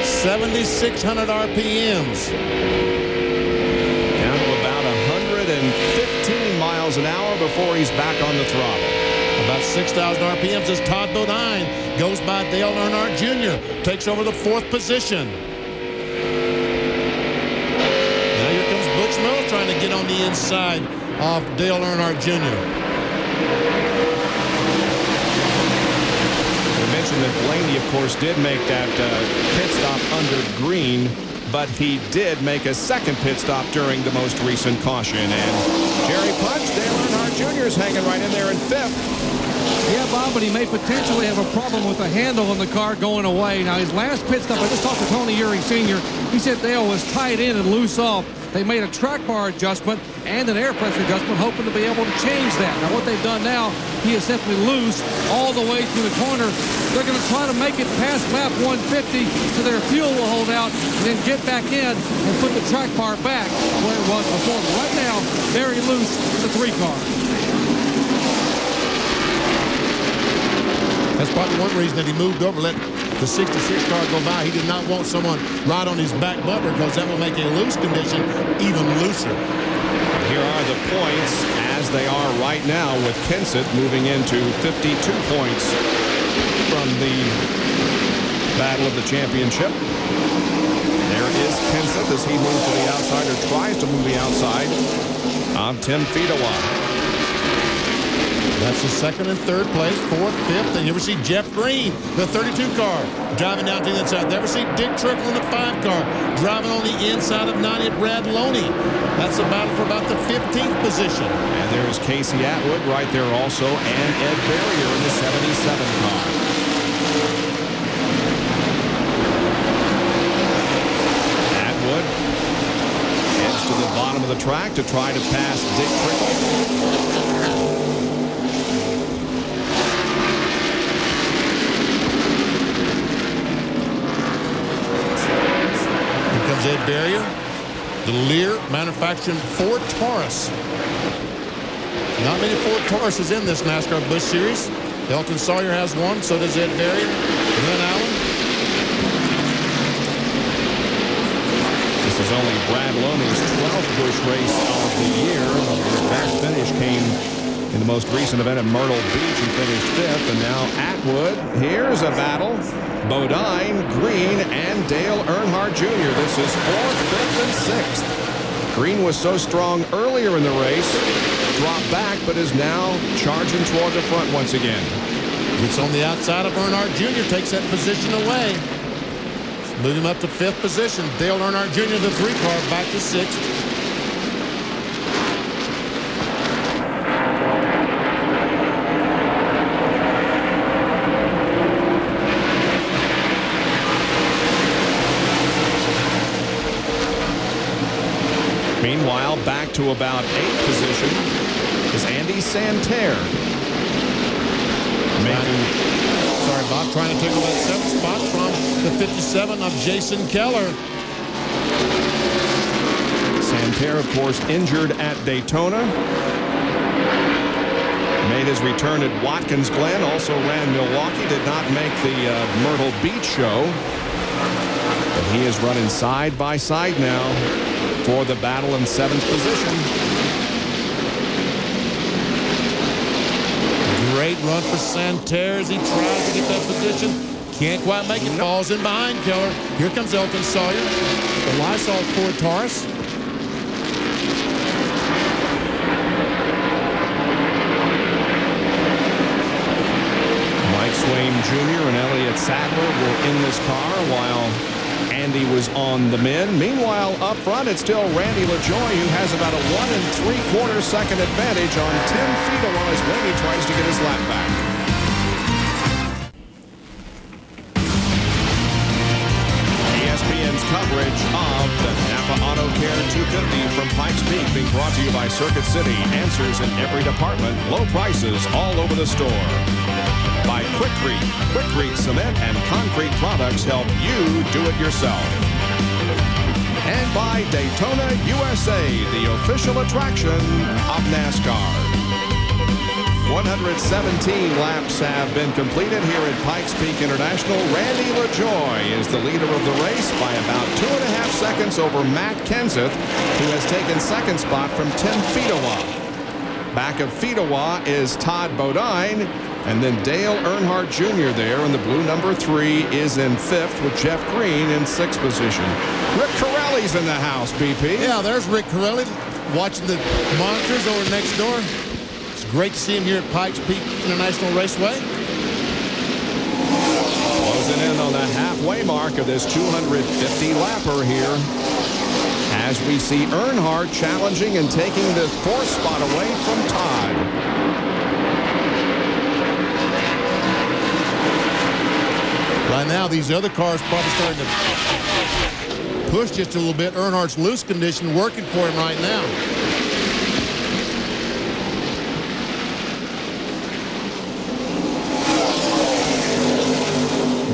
7,600 RPMs. Down to about 115 miles an hour before he's back on the throttle. About 6,000 RPMs as Todd Bodine goes by Dale Earnhardt Jr. Takes over the 4th position. Now here comes Butch Miller trying to get on the inside of Dale Earnhardt Jr. That Blaney, of course, did make that pit stop under green, but he did make a second pit stop during the most recent caution. And Jerry Punch, Dale Earnhardt Jr. is hanging right in there in 5th. Yeah, Bob, but he may potentially have a problem with the handle on the car going away. Now, his last pit stop, I just talked to Tony Eury Sr. He said Dale was tied in and loose off. They made a track bar adjustment and an air pressure adjustment, hoping to be able to change that. Now, what they've done now, he is simply loose all the way through the corner. They're going to try to make it past lap 150 so their fuel will hold out and then get back in and put the track bar back where it was before. But right now, very loose in the 3 car. That's probably one reason that he moved over, let the 66 car go by. He did not want someone right on his back bumper because that will make a loose condition even looser. Here are the points as they are right now, with Kenseth moving into 52 points from the battle of the championship. There is Kenseth as he moves to the outside, or tries to move the outside of Tim Fedewa. That's the 2nd and 3rd place, 4th, 5th, and you ever see Jeff Green, the 32 car, driving down to the inside. You ever see Dick Trickle in the 5 car, driving on the inside of 90 Brad Loney. That's a battle for about the 15th position. And there's Casey Atwood right there also, and Ed Berrier in the 77 car. Atwood heads to the bottom of the track to try to pass Dick Trickle. Ed Berrier, the Lear manufacturing Ford Taurus. Not many Ford Tauruses in this NASCAR Busch Series. Elton Sawyer has one, so does Ed Berrier. Glenn Allen. This is only Brad Loney's 12th Busch race of the year. His best finish came in the most recent event at Myrtle Beach. He finished 5th, and now Atwood. Here's a battle. Bodine, Green, and Dale Earnhardt Jr. This is 4th, 5th, and 6th. Green was so strong earlier in the race, dropped back, but is now charging toward the front once again. Gets on the outside of Earnhardt Jr., takes that position away. Move him up to 5th position. Dale Earnhardt Jr., the 3 car, back to 6th. Meanwhile, back to about 8th position is Andy Santerre. Sorry, Bob, trying to take that 7th spot from the 57 of Jason Keller. Santerre, of course, injured at Daytona. Made his return at Watkins Glen. Also ran Milwaukee. Did not make the Myrtle Beach show. But he is running side by side now for the battle in 7th position. Great run for Santerre as he tries to get that position. Can't quite make it. Falls in behind Keller. Here comes Elton Sawyer. The Lysol Ford Taurus. Mike Swain Jr. and Elliott Sadler were in this car while Andy was on the men. Meanwhile, up front, it's still Randy LaJoie, who has about a 1 3/4 second advantage on Tim Fedewa as Blaney tries to get his lap back. ESPN's coverage of the NAPA AutoCare 250 from Pikes Peak being brought to you by Circuit City. Answers in every department. Low prices all over the store. By Quikrete. Quikrete cement and concrete products help you do it yourself. And by Daytona USA, the official attraction of NASCAR. 117 laps have been completed here at Pikes Peak International. Randy LaJoie is the leader of the race by about 2.5 seconds over Matt Kenseth, who has taken second spot from Tim Fedewa. Back of Fedewa is Todd Bodine. And then Dale Earnhardt Jr. there in the blue number 3 is in 5th with Jeff Green in 6th position. Rick Corelli's in the house, BP. Yeah, there's Rick Corelli watching the monitors over next door. It's great to see him here at Pikes Peak International Raceway. Closing in on the halfway mark of this 250 lapper here. As we see Earnhardt challenging and taking the 4th spot away from Todd. Right now, these other cars probably starting to push just a little bit. Earnhardt's loose condition working for him right now.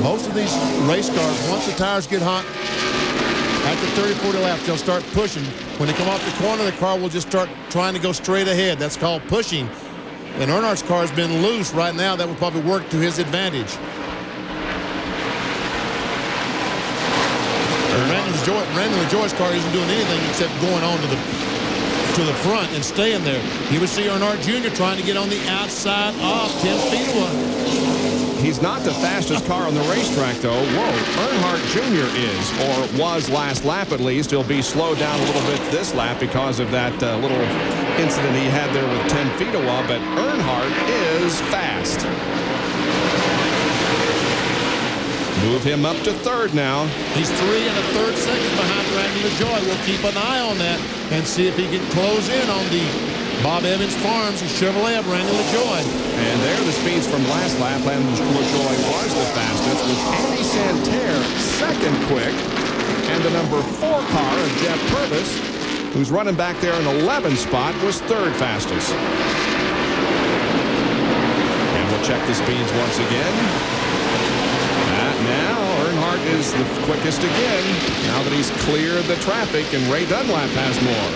Most of these race cars, once the tires get hot, after 30, 40 laps, they'll start pushing. When they come off the corner, the car will just start trying to go straight ahead. That's called pushing. And Earnhardt's car has been loose right now. That would probably work to his advantage. Randy LaJoie's car isn't doing anything except going on to the front and staying there. You would see Earnhardt Jr. trying to get on the outside of Tim Fedewa. He's not the fastest car on the racetrack, though. Whoa, Earnhardt Jr. is, or was last lap at least. He'll be slowed down a little bit this lap because of that little incident he had there with Tim Fedewa, but Earnhardt is fast. Move him up to 3rd now. He's 3 1/3 seconds behind Randy LaJoie. We'll keep an eye on that and see if he can close in on the Bob Evans Farms and Chevrolet of Randy LaJoie. And there are the speeds from last lap, and LaJoie was the fastest with Andy Santerre second quick, and the number 4 car of Jeff Purvis, who's running back there in 11th spot, was 3rd fastest. And we'll check the speeds once again. Now Earnhardt is the quickest again, now that he's cleared the traffic, and Ray Dunlap has more.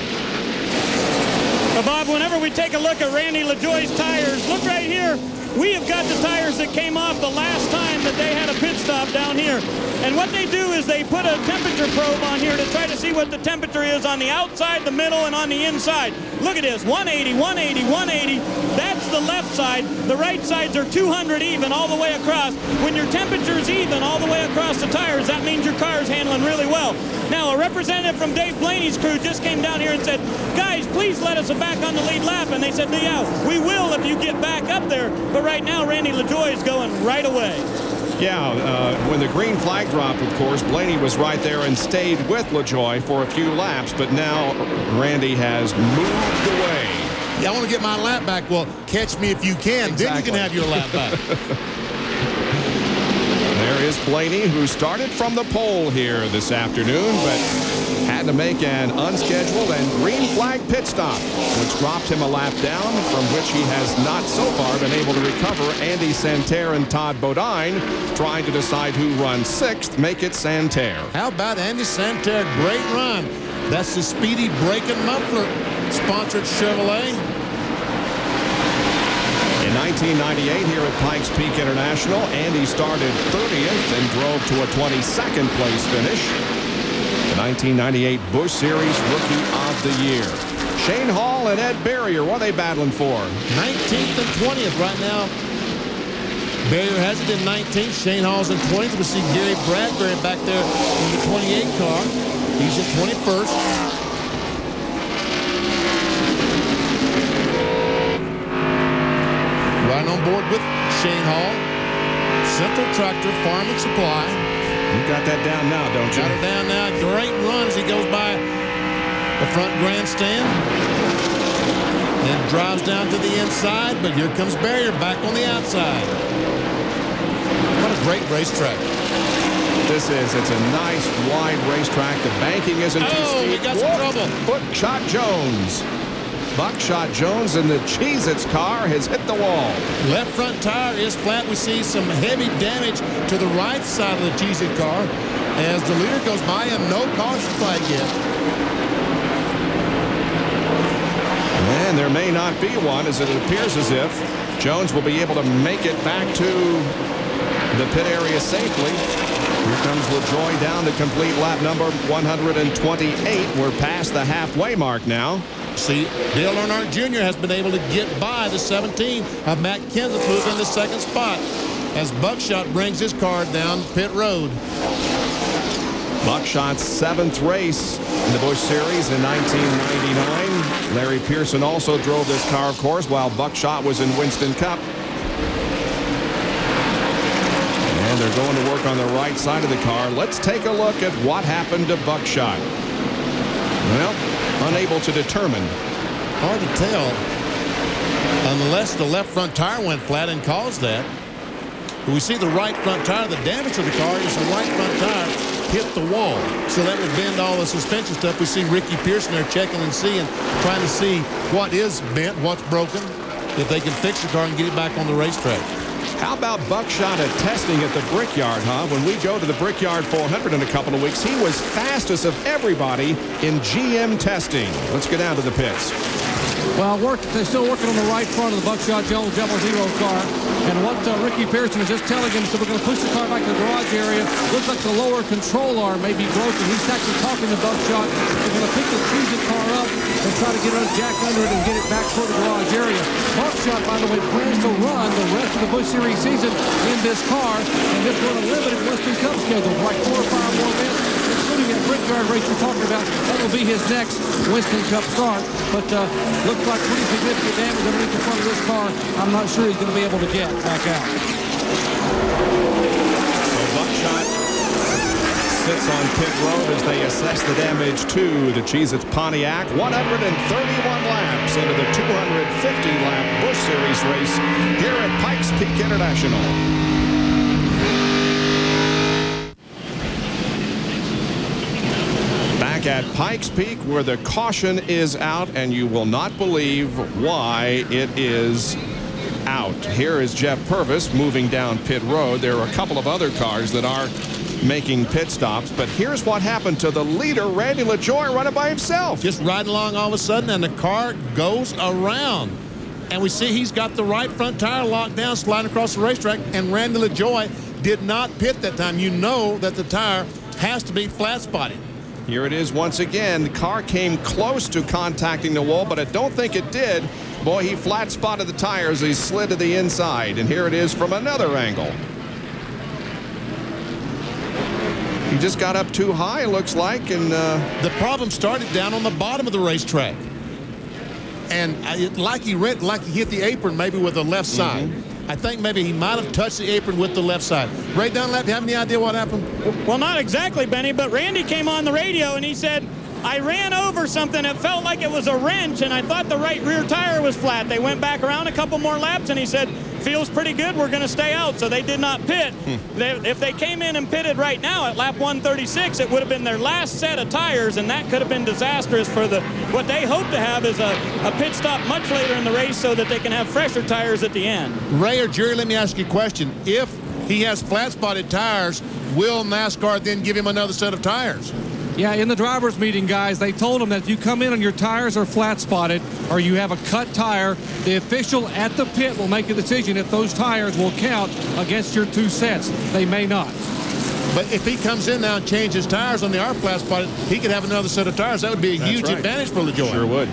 Well, Bob, whenever we take a look at Randy LaJoie's tires, look right here. We have got the tires that came off the last time that they had a pit stop down here. And what they do is they put a temperature probe on here to try to see what the temperature is on the outside, the middle, and on the inside. Look at this, 180, 180, 180. That's the left side. The right sides are 200 even all the way across. When your temperature is even all the way across the tires, that means your car is handling really well. Now, a representative from Dave Blaney's crew just came down here and said, guys, please let us back on the lead lap. And they said, yeah, we will if you get back up there. But right now, Randy LaJoie is going right away. Yeah, when the green flag dropped, of course, Blaney was right there and stayed with LaJoie for a few laps, but now Randy has moved away. Yeah, I want to get my lap back. Well, catch me if you can. Exactly. Then you can have your lap back. There is Blaney, who started from the pole here this afternoon, but had had to make an unscheduled and green flag pit stop, which dropped him a lap down, from which he has not so far been able to recover. Andy Santerre and Todd Bodine trying to decide who runs 6th. Make it Santerre. How about Andy Santerre? Great run. That's the Speedy Braking Muffler sponsored Chevrolet. In 1998 here at Pikes Peak International, Andy started 30th and drove to a 22nd place finish. The 1998 Busch Series Rookie of the Year. Shane Hall and Ed Barrier, what are they battling for? 19th and 20th right now. Barrier has it in 19th. Shane Hall's in 20th. We see Gary Bradbury back there in the 28 car. He's in 21st. Right on board with Shane Hall. Central Tractor Farm and Supply. You got that down now, don't you? Got it down now. Great run as he goes by the front grandstand and drives down to the inside, but here comes Barrier back on the outside. What a great racetrack. It's a nice wide racetrack. The banking isn't too steep. Oh, we got some trouble. Buckshot Jones. Buckshot Jones in the Cheez-Its car has hit the wall. Left front tire is flat. We see some heavy damage to the right side of the Cheez-It car as the leader goes by and no caution flag yet. And there may not be one, as it appears as if Jones will be able to make it back to the pit area safely. Here comes LaJoie down to complete lap number 128. We're past the halfway mark now. See, Dale Earnhardt Jr. has been able to get by the 17 of Matt Kenseth, who's in the 2nd spot, as Buckshot brings his car down pit road. Buckshot's 7th race in the Busch Series in 1999. Larry Pearson also drove this car, of course, while Buckshot was in Winston Cup. And they're going to work on the right side of the car. Let's take a look at what happened to Buckshot. Well, unable to determine. Hard to tell unless the left front tire went flat and caused that. But we see the right front tire. The damage to the car is the right front tire hit the wall. So that would bend all the suspension stuff. We see Ricky Pearson there checking and seeing, trying to see what is bent, what's broken, if they can fix the car and get it back on the racetrack. How about Buckshot at testing at the Brickyard, huh? When we go to the Brickyard 400 in a couple of weeks, he was fastest of everybody in GM testing. Let's get down to the pits. Well, they're still working on the right front of the Buckshot Jones Double Zero car. And what Ricky Pearson is just telling him, so we're going to push the car back to the garage area. Looks like the lower control arm may be broken. He's actually talking to Buckshot. They're going to pick the Cheez-It car up and try to get a jack under it and get it back toward the garage area. Buckshot, by the way, plans to run the rest of the Busch Series season in this car, and just run a limited Winston Cup schedule, like 4 or 5 more events, including that Brickyard race you're talking about. That will be his next Winston Cup start. But looks like pretty significant damage underneath the front of this car. I'm not sure he's going to be able to get back out. So Buckshot sits on pit road as they assess the damage to the Cheez-Its Pontiac. 131 laps into the 250-lap Busch Series race here at Pikes Peak International. Back at Pikes Peak, where the caution is out, and you will not believe why it is out. Here is Jeff Purvis moving down pit road. There are a couple of other cars that are making pit stops, but here's what happened to the leader, Randy LaJoie, running by himself. Just riding along all of a sudden, and the car goes around. And we see he's got the right front tire locked down, sliding across the racetrack, and Randy LaJoie did not pit that time. You know that the tire has to be flat spotted. Here it is once again. The car came close to contacting the wall, but I don't think it did. Boy, he flat spotted the tires. He slid to the inside, and here it is from another angle. He just got up too high, it looks like, and the problem started down on the bottom of the racetrack, and like he hit the apron maybe with the left side. I think maybe he might have touched the apron with the left side. Ray Dunlap, do you have any idea what happened? Well, not exactly, Benny, but Randy came on the radio and he said, I ran over something. It felt like it was a wrench, and I thought the right rear tire was flat. They went back around a couple more laps, and he said, feels pretty good, we're going to stay out, so they did not pit. If they came in and pitted right now at lap 136, it would have been their last set of tires, and that could have been disastrous for what they hope to have is a pit stop much later in the race so that they can have fresher tires at the end. Ray or Jerry, let me ask you a question. If he has flat-spotted tires, will NASCAR then give him another set of tires? Yeah, in the driver's meeting, guys, they told him that if you come in and your tires are flat-spotted or you have a cut tire, the official at the pit will make a decision if those tires will count against your 2 sets. They may not. But if he comes in now and changes tires on the R flat-spotted, he could have another set of tires. That would be a huge advantage for LaJoie. Sure would.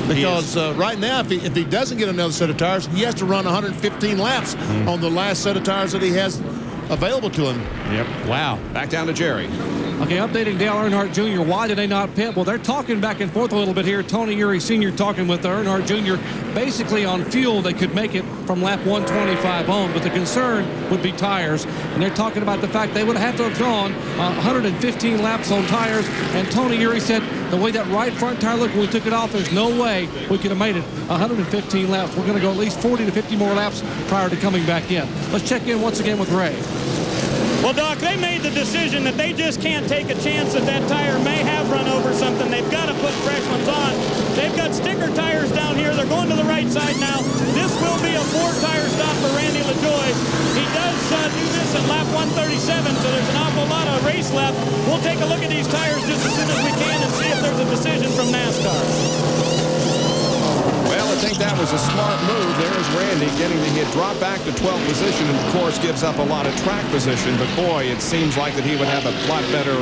Because right now, if he doesn't get another set of tires, he has to run 115 laps on the last set of tires that he has available to him. Yep. Wow. Back down to Jerry. Okay, updating Dale Earnhardt Jr. Why did they not pit? Well, they're talking back and forth a little bit here. Tony Eury Sr. talking with Earnhardt Jr. basically on fuel. They could make it from lap 125 on, but the concern would be tires. And they're talking about the fact they would have to have gone 115 laps on tires. And Tony Eury said the way that right front tire looked when we took it off, there's no way we could have made it 115 laps. We're going to go at least 40 to 50 more laps prior to coming back in. Let's check in once again with Ray. Well, Doc, they made the decision that they just can't take a chance that that tire may have run over something. They've got to put fresh ones on. They've got sticker tires down here. They're going to the right side now. This will be a 4-tire stop for Randy LaJoie. He does do this at lap 137, so there's an awful lot of race left. We'll take a look at these tires just as soon as we can and see if there's a decision from NASCAR. Well, I think that was a smart move. There's Randy getting the hit, drop back to 12th position, and of course gives up a lot of track position. But boy, it seems like that he would have a lot better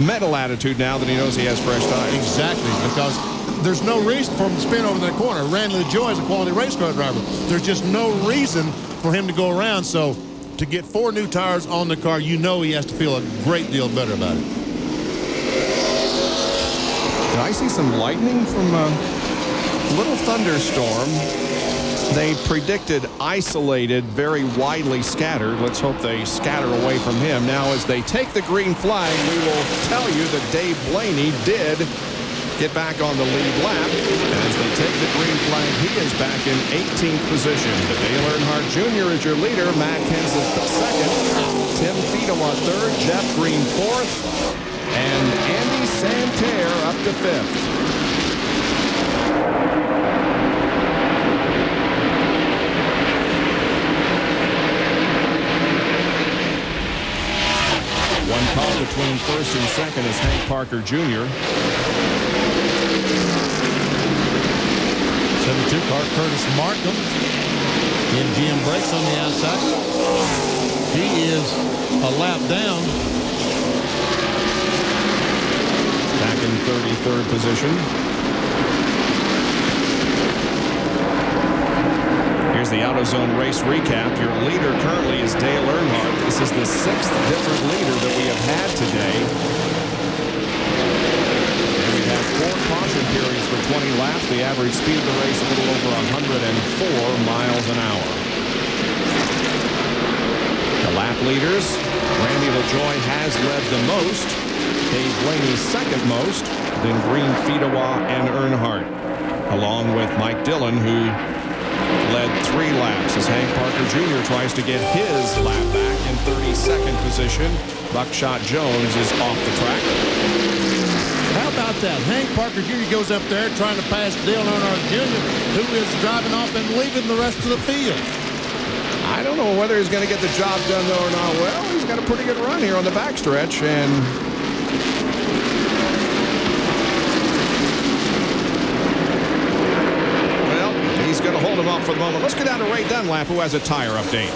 mental attitude now that he knows he has fresh tires. Exactly, because there's no reason for him to spin over that corner. Randy LaJoie is a quality race car driver. There's just no reason for him to go around. So to get 4 new tires on the car, you know he has to feel a great deal better about it. Did I see some lightning from little thunderstorm? They predicted isolated, very widely scattered. Let's hope they scatter away from him. Now, as they take the green flag, we will tell you that Dave Blaney did get back on the lead lap. As they take the green flag, he is back in 18th position. But Dale Earnhardt Jr. is your leader. Matt Kenseth second. Tim Fedewa third. Jeff Green fourth. And Andy Santerre up to 5th. One car between first and second is Hank Parker Jr. 72 car, Curtis Markham. MGM brakes on the outside. He is a lap down. Back in 33rd position. Here's the AutoZone race recap. Your leader currently is Dale Earnhardt. This is the 6th different leader that we have had today. And we have 4 caution periods for 20 laps. The average speed of the race a little over 104 miles an hour. The lap leaders, Randy LaJoie has led the most. Dave Blaney second most. Then Green, Fedewa, and Earnhardt. Along with Mike Dillon, who led 3 laps as Hank Parker Jr. tries to get his lap back in 32nd position. Buckshot Jones is off the track. How about that? Hank Parker Jr. goes up there trying to pass Dale Earnhardt Jr., who is driving off and leaving the rest of the field. I don't know whether he's going to get the job done though or not. Well, he's got a pretty good run here on the backstretch, and he's going to hold him up for the moment. Let's go down to Ray Dunlap, who has a tire update.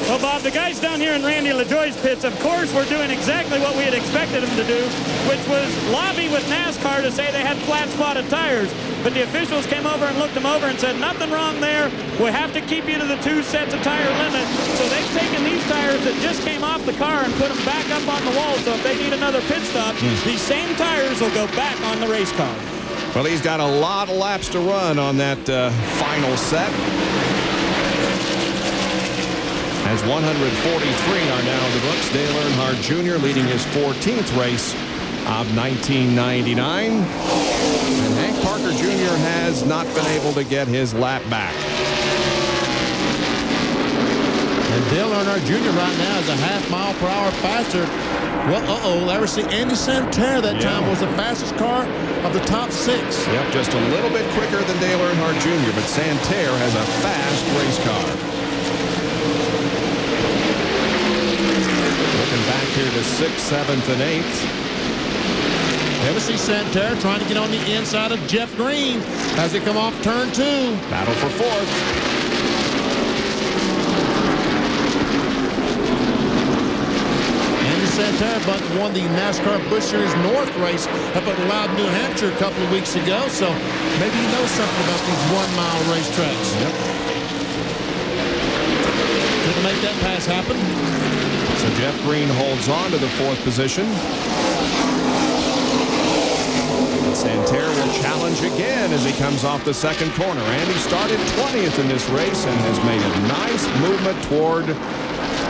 Well, Bob, the guys down here in Randy LaJoie's pits, of course, were doing exactly what we had expected them to do, which was lobby with NASCAR to say they had flat-spotted tires. But the officials came over and looked them over and said, nothing wrong there. We have to keep you to the 2 sets of tire limit. So they've taken these tires that just came off the car and put them back up on the wall. So if they need another pit stop, these same tires will go back on the race car. Well, he's got a lot of laps to run on that final set. As 143 are now in the books. Dale Earnhardt Jr. leading his 14th race of 1999. And Hank Parker Jr. has not been able to get his lap back. And Dale Earnhardt Jr. right now is a half-mile-per-hour faster. Well, there we see Andy Santerre that time was the fastest car of the top 6. Yep, just a little bit quicker than Dale Earnhardt Jr., but Santerre has a fast race car. Looking back here to 6th, 7th, and 8th. There we see Santerre trying to get on the inside of Jeff Green as they come off turn 2. Battle for 4th. Santerre but won the NASCAR Busch Series North race up at Loud, New Hampshire a couple of weeks ago, so maybe he knows something about these 1-mile racetracks. Yep. Couldn't make that pass happen. So Jeff Green holds on to the 4th position. Santerre will challenge again as he comes off the 2nd corner. And he started 20th in this race and has made a nice movement toward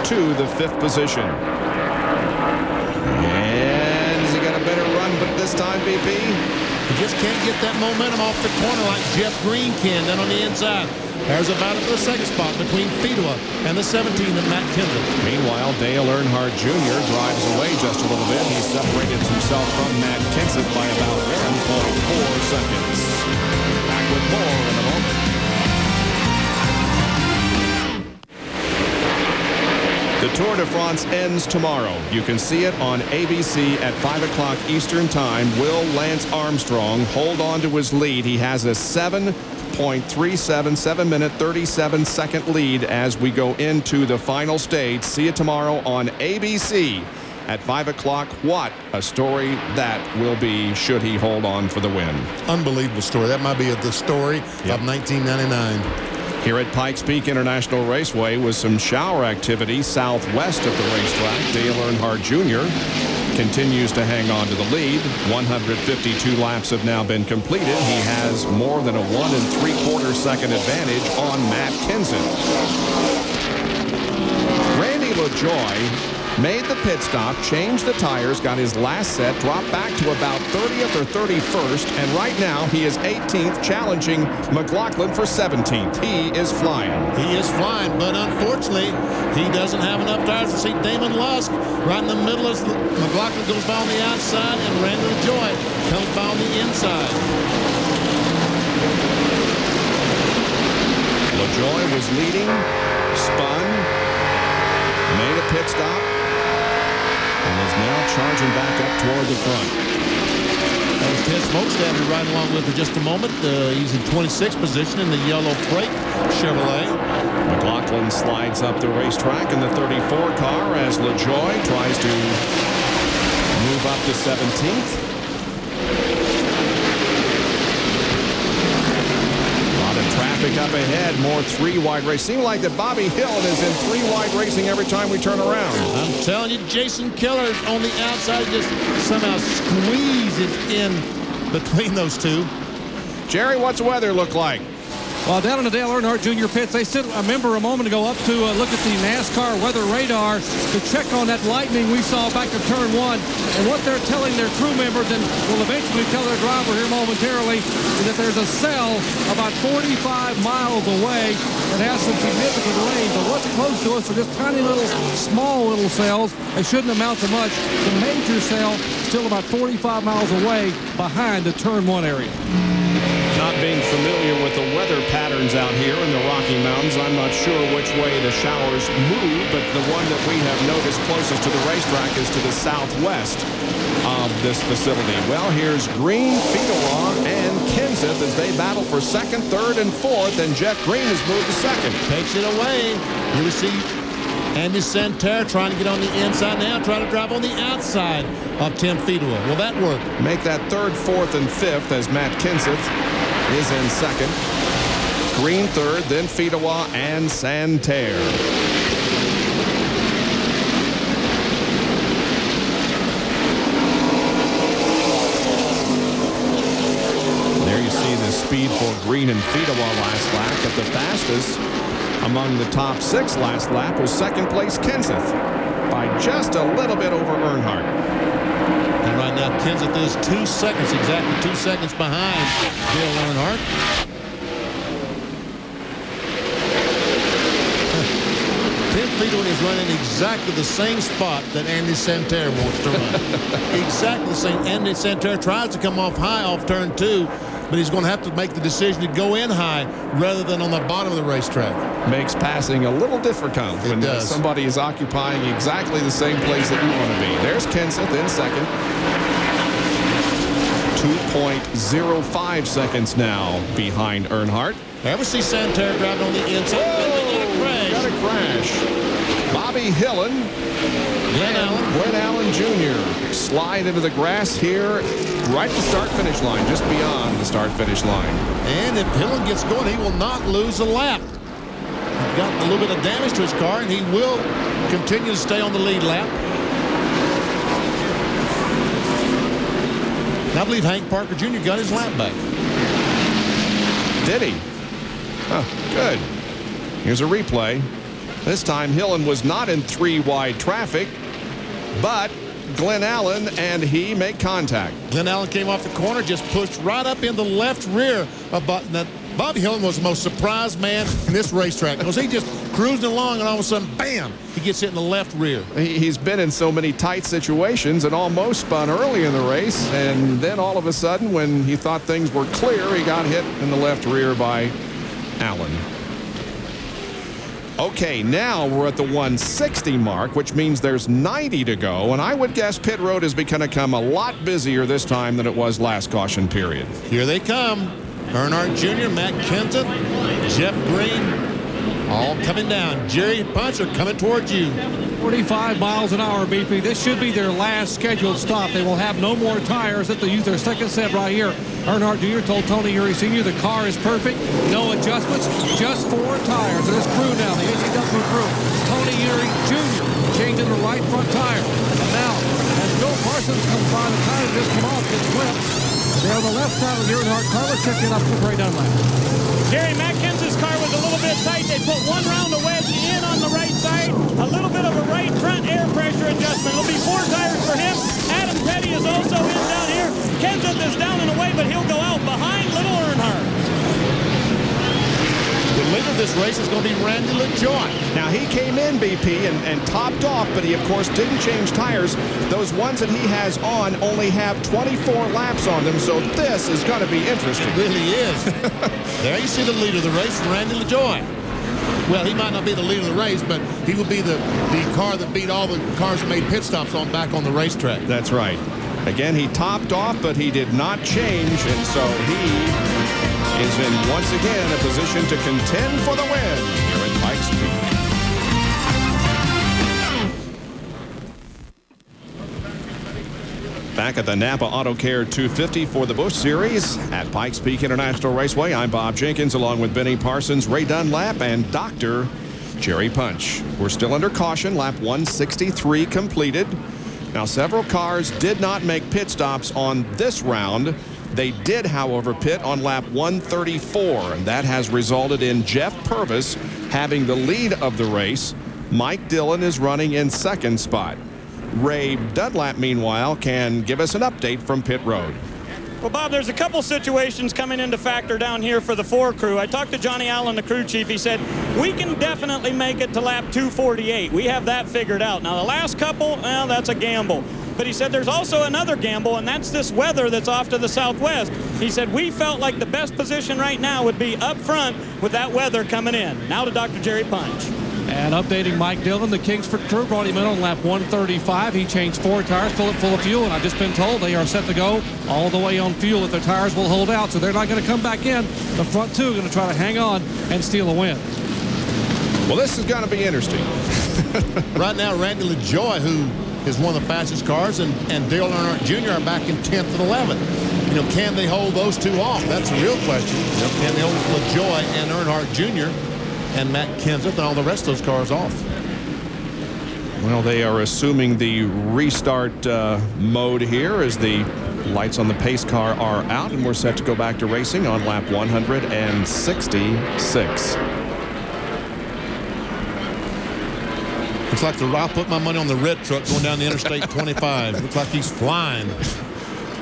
to the 5th position. And has he got a better run, but this time, BP? He just can't get that momentum off the corner like Jeff Green can down on the inside. There's a battle for the 2nd spot between Fedua and the 17 of Matt Kenseth. Meanwhile, Dale Earnhardt Jr. drives away just a little bit. He separated himself from Matt Kenseth by about 1.4 seconds. Back with more in a moment. The Tour de France ends tomorrow. You can see it on ABC at 5 o'clock Eastern Time. Will Lance Armstrong hold on to his lead? He has a 7.37 37-second lead as we go into the final stage. See it tomorrow on ABC at 5 o'clock. What a story that will be should he hold on for the win. Unbelievable story. That might be the story of 1999. Here at Pikes Peak International Raceway with some shower activity southwest of the racetrack. Dale Earnhardt Jr. continues to hang on to the lead. 152 laps have now been completed. He has more than a 1 3/4 second advantage on Matt Kenseth. Randy LaJoie made the pit stop, changed the tires, got his last set, dropped back to about 30th or 31st, and right now he is 18th, challenging McLaughlin for 17th. He is flying. He is flying, but unfortunately, he doesn't have enough tires to see Damon Lusk right in the middle as McLaughlin goes by on the outside, and Randy LaJoie comes by on the inside. LaJoie was leading, spun, made a pit stop, and is now charging back up toward the front. That was Ted Smokestander right along with for just a moment. He's in 26th position in the yellow Freight Chevrolet. McLaughlin slides up the racetrack in the 34 car as LaJoie tries to move up to 17th. Traffic up ahead, more 3-wide race. Seems like that Bobby Hill is in 3-wide racing every time we turn around. I'm telling you, Jason Killer's on the outside, just somehow squeezes in between those two. Jerry, what's the weather look like? Well, down in the Dale Earnhardt Jr. pits, they sent a member a moment ago up to look at the NASCAR weather radar to check on that lightning we saw back at turn 1. And what they're telling their crew members, and will eventually tell their driver here momentarily, is that there's a cell about 45 miles away that has some significant rain. But what's close to us are just tiny little, small little cells. They shouldn't amount to much. The major cell still about 45 miles away behind the turn 1 area. Not being familiar with the weather patterns out here in the Rocky Mountains, I'm not sure which way the showers move, but the one that we have noticed closest to the racetrack is to the southwest of this facility. Well, here's Green, Fedua, and Kenseth as they battle for 2nd, 3rd, and 4th, and Jeff Green has moved to 2nd. Takes it away. Here we see Andy Santerre trying to get on the inside now, trying to drive on the outside of Tim Fedua. Will that work? Make that 3rd, 4th, and 5th as Matt Kenseth is in 2nd. Green 3rd, then Fedua and Santerre. There you see the speed for Green and Fedua last lap, but the fastest among the top 6 last lap was 2nd place Kenseth by just a little bit over Earnhardt. And right now, Kenseth is 2 seconds, exactly 2 seconds behind Dale Earnhardt. Tim Leader is running exactly the same spot that Andy Santerre wants to run. Exactly the same. Andy Santerre tries to come off high off turn 2, but he's going to have to make the decision to go in high rather than on the bottom of the racetrack. Makes passing a little difficult when somebody is occupying exactly the same place that you want to be. There's Kenseth in second. 2.05 seconds now behind Earnhardt. There we see Santerre driving on the inside. Got a crash. Bobby Hillin and Glenn Allen Jr. slide into the grass here right at the start-finish line, just beyond the start-finish line. And if Hillin gets going, he will not lose a lap. He's got a little bit of damage to his car, and he will continue to stay on the lead lap. And I believe Hank Parker Jr. got his lap back. Did he? Oh, good. Here's a replay. This time, Hillin was not in 3 wide traffic, but Glenn Allen and he make contact. Glenn Allen came off the corner, just pushed right up in the left rear of Bobby Hillin. Was the most surprised man in this racetrack because he just cruising along and all of a sudden, bam, he gets hit in the left rear. He's been in so many tight situations and almost spun early in the race, and then all of a sudden, when he thought things were clear, he got hit in the left rear by Allen. Okay, now we're at the 160 mark, which means there's 90 to go, and I would guess pit road is going to come a lot busier this time than it was last caution period. Here they come. Earnhardt Jr., Matt Kenseth, Jeff Green, all coming down. Jerry Punch are coming towards you. 45 miles an hour, BP. This should be their last scheduled stop. They will have no more tires. If they use their second set right here. Earnhardt Jr. told Tony Eury Sr. the car is perfect. No adjustments, just 4 tires. And his crew now, the ACW crew. Tony Eury Jr. changing the right front tire. And now, as Bill Parsons comes by, the tire just come off, gets flipped. They're on the left side of the Earnhardt car. Let's check it up for Ray Dunlap. Jerry, Matt Kenseth's car was a little bit tight. They put 1 round of wedge in on the right side. A little bit of a right front air pressure adjustment. It'll be 4 tires for him. Adam Petty is also in down here. Kenseth is down and away, but he'll go out behind little Earnhardt. The leader of this race is going to be Randy LaJoie. Now, he came in, BP, and topped off, but he, of course, didn't change tires. Those ones that he has on only have 24 laps on them, so this is going to be interesting. It really is. There you see the leader of the race, Randy LaJoie. Well, he might not be the leader of the race, but he will be the car that beat all the cars that made pit stops back on the racetrack. That's right. Again, he topped off, but he did not change, and so he is in, once again, a position to contend for the win here at Pikes Peak. Back at the NAPA AutoCare 250 for the Busch Series at Pikes Peak International Raceway. I'm Bob Jenkins along with Benny Parsons, Ray Dunlap, and Dr. Jerry Punch. We're still under caution. Lap 163 completed. Now, several cars did not make pit stops on this round. They did, however, pit on lap 134, and that has resulted in Jeff Purvis having the lead of the race. Mike Dillon is running in second spot. Ray Dunlap, meanwhile, can give us an update from pit road. Well, Bob, there's a couple situations coming into factor down here for the 4 crew. I talked to Johnny Allen, the crew chief. He said, we can definitely make it to lap 248. We have that figured out. Now, the last couple, well, that's a gamble. But he said there's also another gamble, and that's this weather that's off to the southwest. He said we felt like the best position right now would be up front with that weather coming in. Now to Dr. Jerry Punch. And updating Mike Dillon, the Kingsford crew brought him in on lap 135. He changed 4 tires, filled it full of fuel, and I've just been told they are set to go all the way on fuel if their tires will hold out. So they're not going to come back in. The front 2 are going to try to hang on and steal a win. Well, this is going to be interesting. Right now, Randy LaJoie, who is one of the fastest cars, and Dale Earnhardt Jr. are back in 10th and 11th. You know, can they hold those 2 off? That's a real question. Can they hold LaJoie and Earnhardt Jr. and Matt Kenseth and all the rest of those cars off? Well, they are assuming the restart mode here as the lights on the pace car are out, and we're set to go back to racing on lap 166. Looks like I'll put my money on the red truck going down the Interstate 25. Looks like he's flying.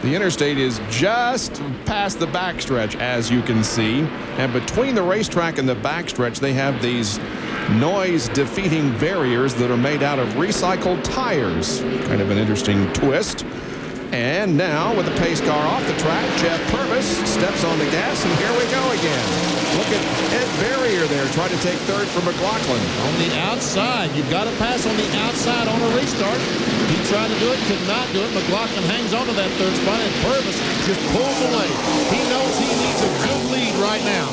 The interstate is just past the backstretch, as you can see. And between the racetrack and the backstretch, they have these noise-defeating barriers that are made out of recycled tires. Kind of an interesting twist. And now, with the pace car off the track, Jeff Purvis steps on the gas, and here we go again. Look at Ed Barrier there, trying to take third for McLaughlin. On the outside. You've got to pass on the outside on a restart. He tried to do it, could not do it. McLaughlin hangs on to that third spot, and Purvis just pulls away. He knows he needs a good lead right now.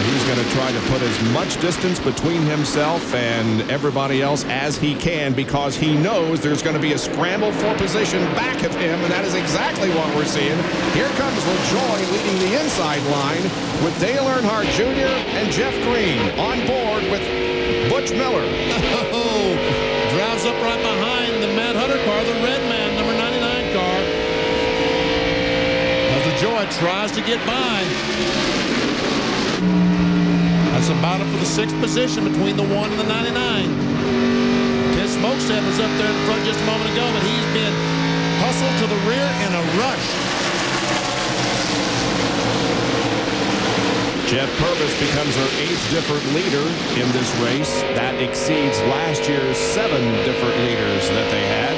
He's going to try to put as much distance between himself and everybody else as he can, because he knows there's going to be a scramble for position back of him, and that is exactly what we're seeing. Here comes LaJoie leading the inside line with Dale Earnhardt Jr. and Jeff Green on board with Butch Miller. Drives up right behind the Matt Hunter car, the red man, number 99 car. As LaJoie tries to get by. That's a battle for the 6th position between the 1 and the 99. Ted Smokestead was up there in front just a moment ago, but he's been hustled to the rear in a rush. Jeff Purvis becomes our 8th different leader in this race. That exceeds last year's 7 different leaders that they had.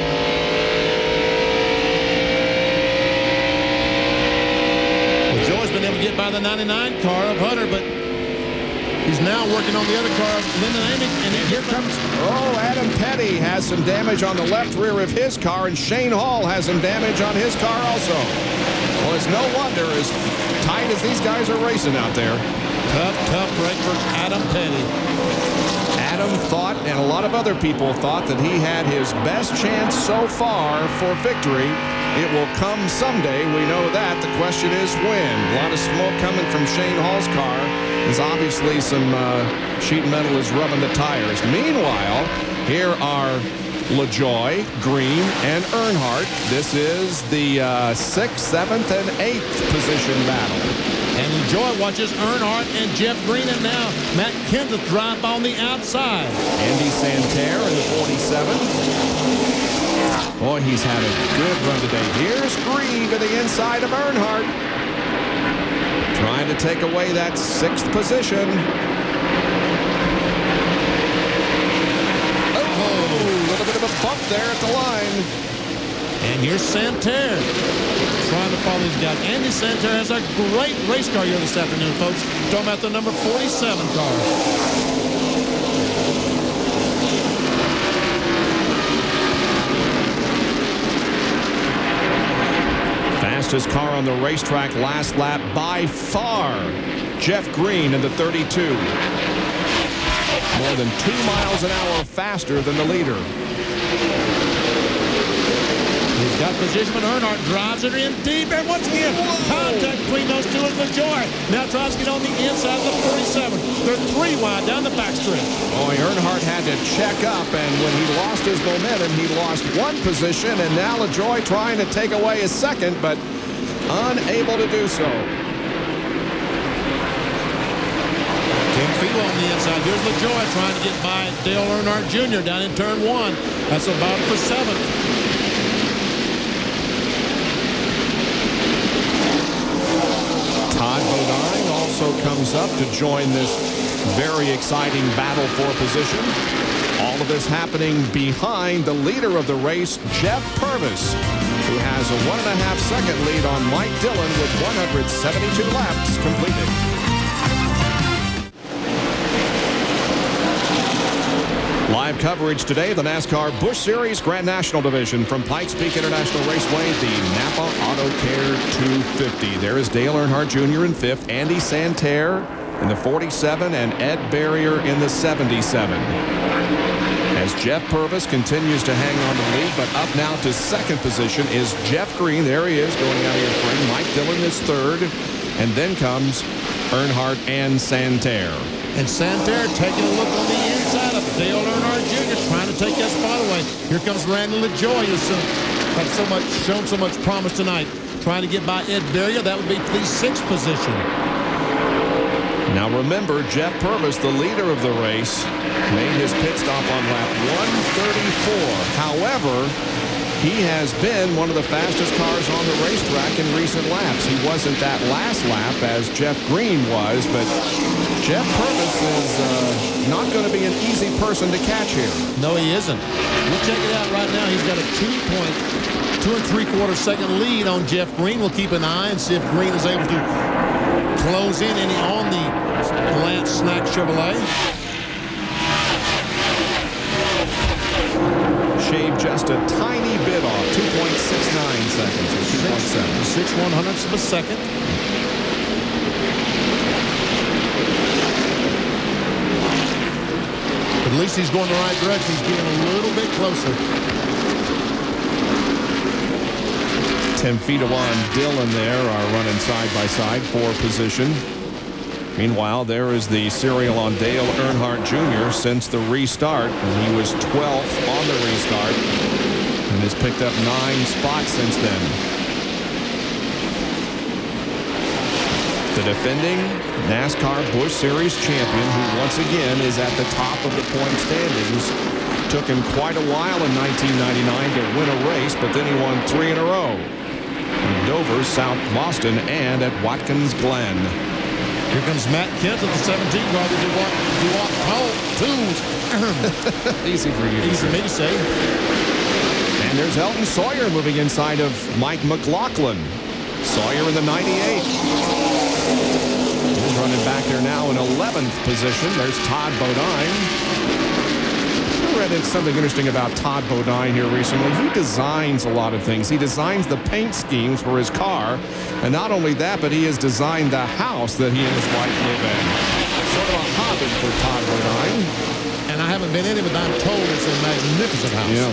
LaJoie's been able to get by the 99 car of Hunter, but he's now working on the other car, Lyndon Amick, and here comes... Adam Petty has some damage on the left rear of his car, and Shane Hall has some damage on his car also. Well, it's no wonder as tight as these guys are racing out there. Tough break for Adam Petty. Adam thought, and a lot of other people thought, that he had his best chance so far for victory. It will come someday, we know that. The question is when. A lot of smoke coming from Shane Hall's car. There's obviously some sheet metal is rubbing the tires. Meanwhile, here are LaJoie, Green, and Earnhardt. This is the 6th, 7th, and 8th position battle. And LaJoie watches Earnhardt and Jeff Green, and now Matt Kenseth drive on the outside. Andy Santerre in the 47. Boy, he's had a good run today. Here's Green to the inside of Earnhardt, trying to take away that 6th position. Oh, a little bit of a bump there at the line. And here's Santerre trying to follow these guys. Andy Santerre has a great race car here this afternoon, folks. We're talking about the number 47 car. Fastest car on the racetrack last lap by far, Jeff Green in the 32. More than 2 miles an hour faster than the leader. He's got position, but Earnhardt drives it in deep, and once again, contact between those two is LaJoie. Now tries to get on the inside of the 47. They're 3 wide down the backstretch. Boy, Earnhardt had to check up, and when he lost his momentum, he lost 1 position, and now LaJoie trying to take away his 2nd, but unable to do so. Tim Field on the inside. Here's LaJoie trying to get by Dale Earnhardt Jr. down in turn 1. That's about for 7th. Todd Bodine also comes up to join this very exciting battle for position. All of this happening behind the leader of the race, Jeff Purvis, who has a 1.5-second lead on Mike Dillon with 172 laps completed. Live coverage today, the NASCAR Busch Series Grand National Division from Pikes Peak International Raceway, the NAPA AUTOCARE 250. There is Dale Earnhardt Jr. in 5th, Andy Santerre in the 47, and Ed Barrier in the 77. As Jeff Purvis continues to hang on the lead, but up now to 2nd position is Jeff Green. There he is going out of your frame. Mike Dillon is 3rd, and then comes Earnhardt and Santerre. And Santerre taking a look on the inside of Dale Earnhardt Jr. trying to take that spot away. Here comes Randy LaJoie, who's shown so much promise tonight. Trying to get by Ed Barrier. That would be the 6th position. Now remember, Jeff Purvis, the leader of the race, made his pit stop on lap 134. However, He has been one of the fastest cars on the racetrack in recent laps. He wasn't that last lap as Jeff Green was, but Jeff Purvis is not going to be an easy person to catch here. No, he isn't. We'll check it out right now. He's got a 2 3/4 second lead on Jeff Green. We'll keep an eye and see if Green is able to close in any on the Lance Snack Chevrolet. Shave just a tiny bit off, 2.69 seconds, or 2.7. 6/100ths of a second. At least he's going the right direction. He's getting a little bit closer. Tim Fedewan, Dillon there are running side by side for position. Meanwhile, there is the serial on Dale Earnhardt Jr. since the restart. And he was 12th on the restart and has picked up 9 spots since then. The defending NASCAR Busch Series champion, who once again is at the top of the point standings. Took him quite a while in 1999 to win a race, but then he won 3 in a row. In Dover, South Boston, and at Watkins Glen. Here comes Matt Kent at the 17 car. Easy for you. Easy for me to say. And there's Elton Sawyer moving inside of Mike McLaughlin. Sawyer in the 98. He's running back there now in 11th position. There's Todd Bodine. I read something interesting about Todd Bodine here recently. He designs a lot of things. He designs the paint schemes for his car. And not only that, but he has designed the house that he and his wife live in. Sort of a hobby for Todd Bodine. And I haven't been in it, but I'm told it's a magnificent house. Yeah.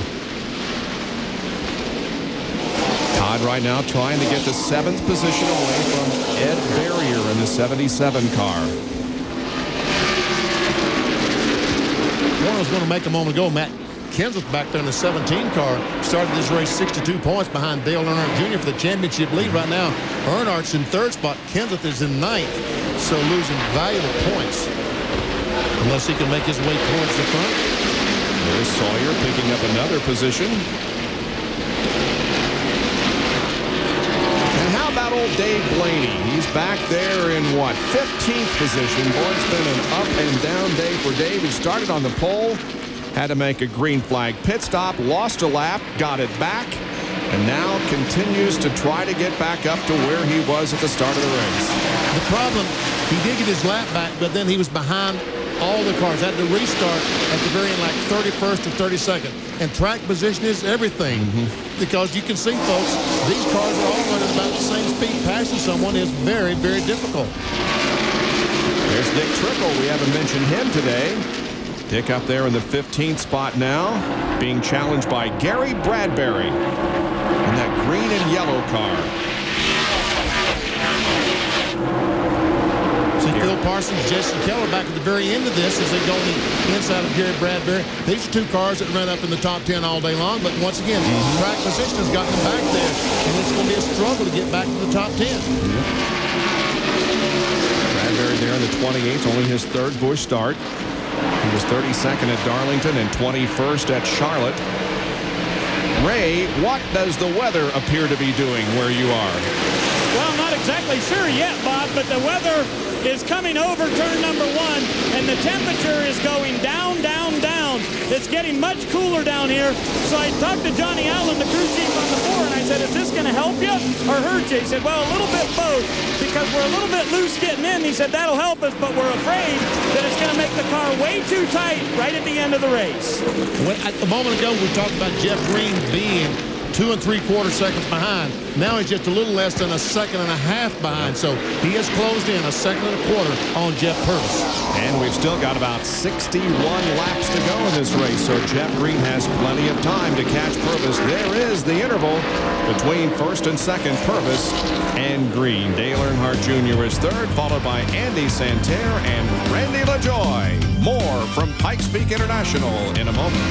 Todd right now trying to get the 7th position away from Ed Barrier in the 77 car. One I was going to make a moment ago, Matt Kenseth back there in the 17 car started this race 62 points behind Dale Earnhardt Jr. for the championship lead. Right now, Earnhardt's in 3rd spot. Kenseth is in 9th, so losing valuable points unless he can make his way towards the front. There's Sawyer picking up another position. And how about old Dave Blaney? He's back there in what, 15th position. Boy, it's been an up and down day for Dave. He started on the pole, had to make a green flag pit stop, lost a lap, got it back, and now continues to try to get back up to where he was at the start of the race. The problem, he did get his lap back, but then he was behind all the cars. Had to restart at the very end, like 31st or 32nd. And track position is everything. Because you can see, folks, these cars are all running about the same speed. Passing someone is very, very difficult. There's Dick Trickle. We haven't mentioned him today. Dick up there in the 15th spot now, being challenged by Gary Bradbury in that green and yellow car. See Phil Parsons, Jason Keller back at the very end of this as they go on the inside of Gary Bradbury. These are 2 cars that run up in the top 10 all day long, but once again, track position has gotten them back there, and it's going to be a struggle to get back to the top 10. Bradbury there in the 28th, only his 3rd Busch start. He was 32nd at Darlington and 21st at Charlotte. Ray, what does the weather appear to be doing where you are? Well, I'm not exactly sure yet, Bob, but the weather is coming over turn number 1, and the temperature is going down, down, down. It's getting much cooler down here. So I talked to Johnny Allen, the crew chief on the floor, and I said, is this going to help you or hurt you? He said, well, a little bit both, because we're a little bit loose getting in. He said, that'll help us, but we're afraid that it's going to make the car way too tight right at the end of the race. Well, a moment ago, we talked about Jeff Green being 2 3/4 seconds behind. Now he's just a little less than a 1.5 seconds behind. So he has closed in a 1.25 seconds on Jeff Purvis. And we've still got about 61 laps to go in this race. So Jeff Green has plenty of time to catch Purvis. There is the interval between 1st and 2nd, Purvis and Green. Dale Earnhardt Jr. is 3rd, followed by Andy Santerre and Randy LaJoie. More from Pikes Peak International in a moment.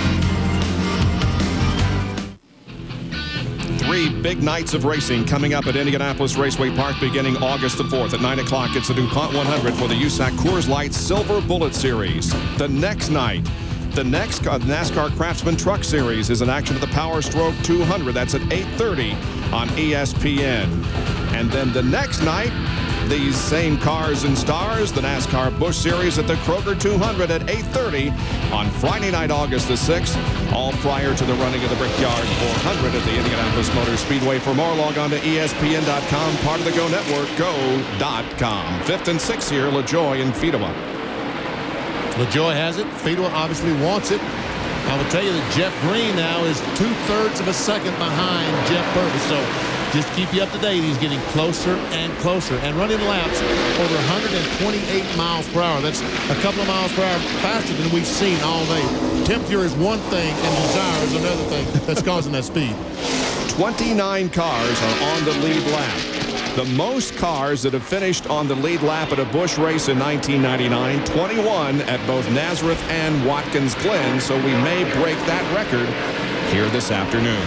3 big nights of racing coming up at Indianapolis Raceway Park beginning August the 4th. At 9 o'clock, it's the DuPont 100 for the USAC Coors Light Silver Bullet Series. The next night, The next NASCAR Craftsman Truck Series is in action at the Power Stroke 200. That's at 8:30 on ESPN. And then the next night, these same cars and stars, the NASCAR Busch Series at the Kroger 200 at 8:30 on Friday night, August the 6th, all prior to the running of the Brickyard 400 at the Indianapolis Motor Speedway. For more, log on to ESPN.com, part of the Go Network, go.com. 5th and 6th here, LaJoie and Fedewa. LaJoie has it. Fedewa obviously wants it. I will tell you that Jeff Green now is 2/3 of a second behind Jeff Purvis. So just to keep you up to date, he's getting closer and closer and running laps over 128 miles per hour. That's a couple of miles per hour faster than we've seen all day. Temperature is one thing and desire is another thing that's causing that speed. 29 cars are on the lead lap. The most cars that have finished on the lead lap at a Busch race in 1999, 21 at both Nazareth and Watkins Glen, so we may break that record here this afternoon.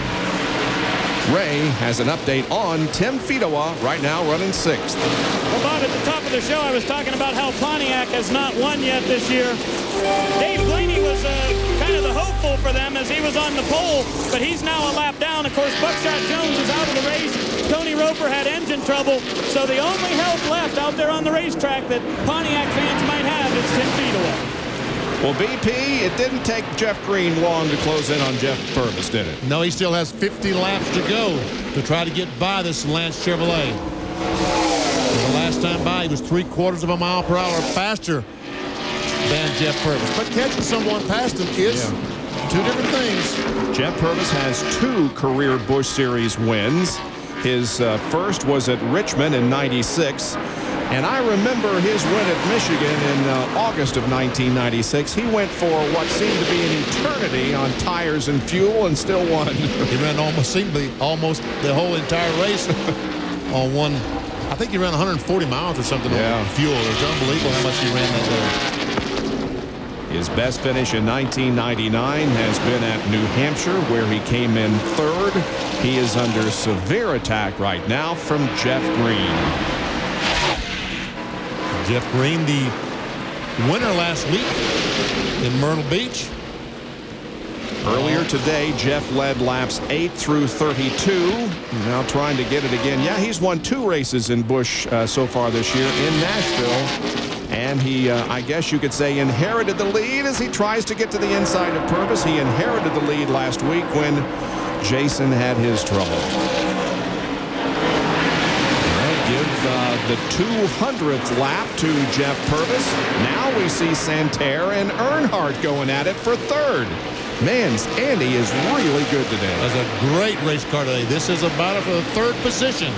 Ray has an update on Tim Fedewa, right now running 6th. Well, Bob, at the top of the show, I was talking about how Pontiac has not won yet this year. Dave Blaney was kind of the hopeful for them as he was on the pole, but he's now a lap down. Of course, Buckshot Jones is out of the race. Tony Roper had engine trouble, so the only help left out there on the racetrack that Pontiac fans might have is Tim Fedewa. Well, BP, it didn't take Jeff Green long to close in on Jeff Purvis, did it? No, he still has 50 laps to go to try to get by this Lance Chevrolet. The last time by, he was 3/4 of a mile per hour faster than Jeff Purvis. But catching someone past him is two different things. Jeff Purvis has 2 career Busch Series wins. His first was at Richmond in '96. And I remember his win at Michigan in August of 1996. He went for what seemed to be an eternity on tires and fuel and still won. He ran almost the whole entire race on one. I think he ran 140 miles or something on fuel. It's unbelievable how much he ran that day. His best finish in 1999 has been at New Hampshire, where he came in 3rd. He is under severe attack right now from Jeff Green. Jeff Green, the winner last week in Myrtle Beach. Earlier today, Jeff led laps 8 through 32. Now trying to get it again. Yeah, he's won 2 races in Busch so far this year in Nashville. And he, I guess you could say, inherited the lead as he tries to get to the inside of Purvis. He inherited the lead last week when Jason had his trouble. Give the 200th lap to Jeff Purvis. Now we see Santerre and Earnhardt going at it for 3rd. Man, Andy is really good today. That's a great race car today. This is a battle for the 3rd position.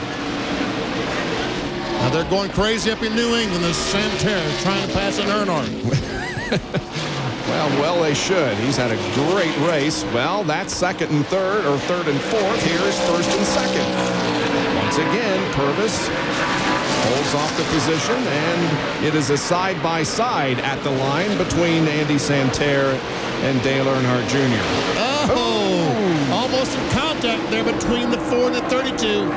Now they're going crazy up in New England as Santerre is trying to pass an Earnhardt. Well, they should. He's had a great race. Well, that's 2nd and 3rd, or 3rd and 4th. Here's 1st and 2nd. Once again, Purvis holds off the position, and it is a side-by-side at the line between Andy Santerre and Dale Earnhardt Jr. Oh, almost some contact there between the 4 and the 32.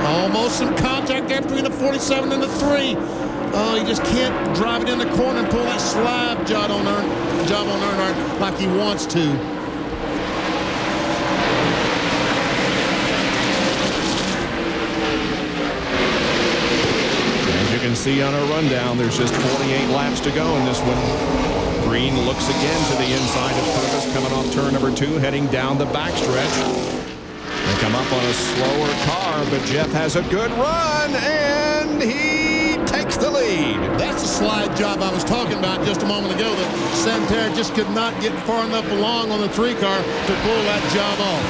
Almost some contact there between the 47 and the 3. Oh, he just can't drive it in the corner and pull that slab job on Earnhardt like he wants to. You can see on our rundown, there's just 48 laps to go in this one. Green looks again to the inside of Purvis, coming off turn number 2, heading down the backstretch. They come up on a slower car, but Jeff has a good run, and he takes the lead. That's the slide job I was talking about just a moment ago that Santerre just could not get far enough along on the 3 car to pull that job off.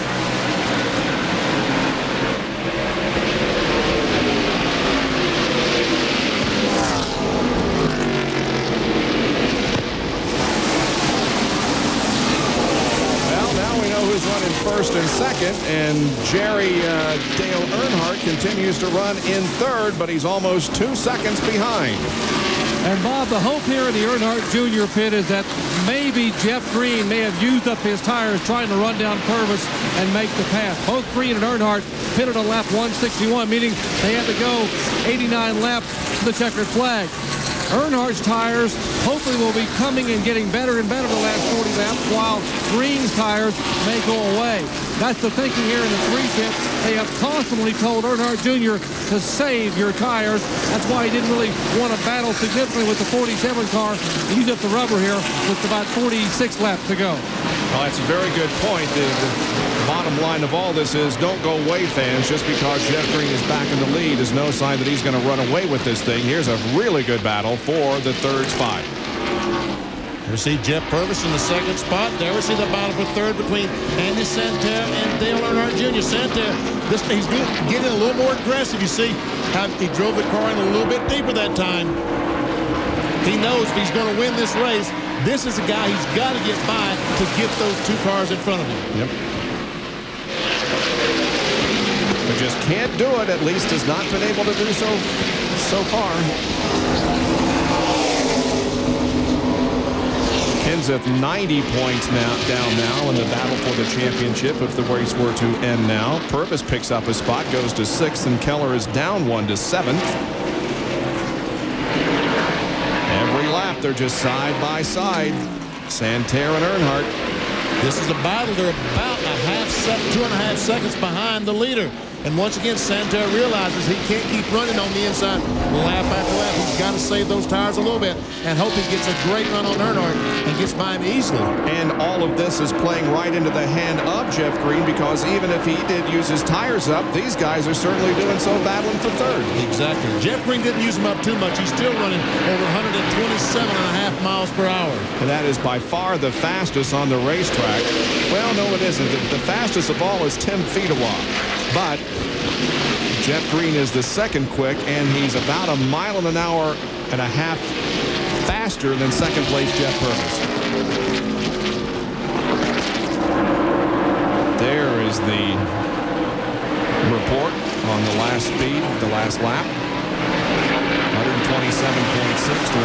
Running 1st and 2nd, and Jerry Dale Earnhardt continues to run in 3rd, but he's almost 2 seconds behind. And Bob, the hope here in the Earnhardt Jr. pit is that maybe Jeff Green may have used up his tires trying to run down Purvis and make the pass. Both Green and Earnhardt pitted on lap 161, meaning they had to go 89 laps to the checkered flag. Earnhardt's tires hopefully will be coming and getting better and better the last laps while Green's tires may go away. That's the thinking here in the 3 pit. They have constantly told Earnhardt Jr. to save your tires. That's why he didn't really want to battle significantly with the 47 car. He used up the rubber here with about 46 laps to go. Well, that's a very good point. The bottom line of all this is don't go away, fans. Just because Jeff Green is back in the lead is no sign that he's going to run away with this thing. Here's a really good battle for the 3rd spot. We see Jeff Purvis in the 2nd spot. There we see the battle for 3rd between Andy Santerre and Dale Earnhardt Jr. Santerre, he's getting a little more aggressive. You see how he drove the car in a little bit deeper that time. He knows if he's going to win this race, this is a guy he's got to get by to get those 2 cars in front of him. Yep. But just can't do it. At least has not been able to do so far. Kenseth 90 points down now in the battle for the championship if the race were to end now. Purvis picks up a spot, goes to 6th, and Keller is down 1 to 7th. Every lap they're just side by side, Santerre and Earnhardt. This is a battle. They're about 2.5 seconds behind the leader. And once again, Santerre realizes he can't keep running on the inside lap after lap. He's got to save those tires a little bit and hope he gets a great run on Earnhardt and gets by him easily. And all of this is playing right into the hand of Jeff Green, because even if he did use his tires up, these guys are certainly doing so battling for 3rd. Exactly. Jeff Green didn't use them up too much. He's still running over 127.5 miles per hour. And that is by far the fastest on the racetrack. Well, no, it isn't. The fastest of all is Tim Fedewa. But Jeff Green is the 2nd quick, and he's about 1.5 miles faster than 2nd place Jeff Purvis. There is the report on the last speed, the last lap. 127.6 to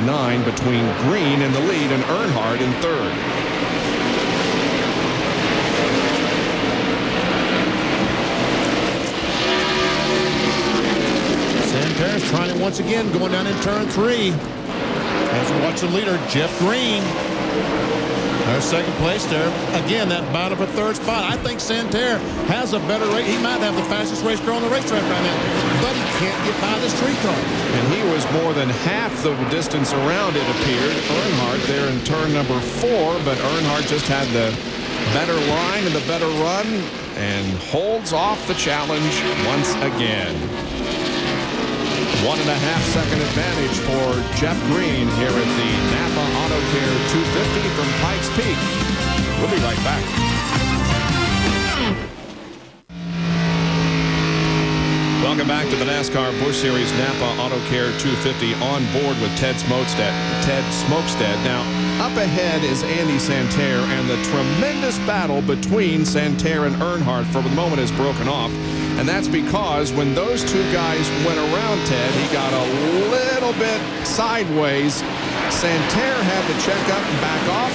126.9 between Green in the lead and Earnhardt in 3rd. Santerre's trying it once again, going down in turn 3. As we watch the leader, Jeff Green. There's 2nd place there. Again, that battle for 3rd spot. I think Santerre has a better race. He might have the fastest race car on the racetrack right now, but he can't get by this tree car. And he was more than half the distance around, it appeared. Earnhardt there in turn number 4, but Earnhardt just had the better line and the better run and holds off the challenge once again. 1.5-second advantage for Jeff Green here at the NAPA AutoCare 250 from Pikes Peak. We'll be right back. Welcome back to the NASCAR Busch Series NAPA AutoCare 250 on board with Ted Smokestead. Now, up ahead is Andy Santerre, and the tremendous battle between Santerre and Earnhardt for the moment has broken off. And that's because when those 2 guys went around Ted, he got a little bit sideways. Santerre had to check up and back off,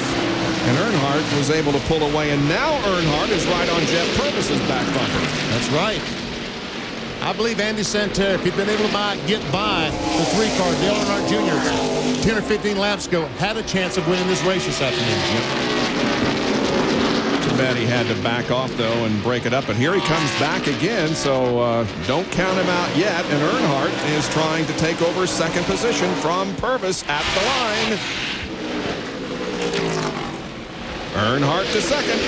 and Earnhardt was able to pull away. And now Earnhardt is right on Jeff Purvis's back bumper. That's right. I believe Andy Santerre, if he'd been able to get by the 3-car, Dale Earnhardt Jr., 10 or 15 laps ago, had a chance of winning this race this afternoon. Too bad he had to back off, though, and break it up. But here he comes back again, so don't count him out yet. And Earnhardt is trying to take over 2nd position from Purvis at the line. Earnhardt to 2nd.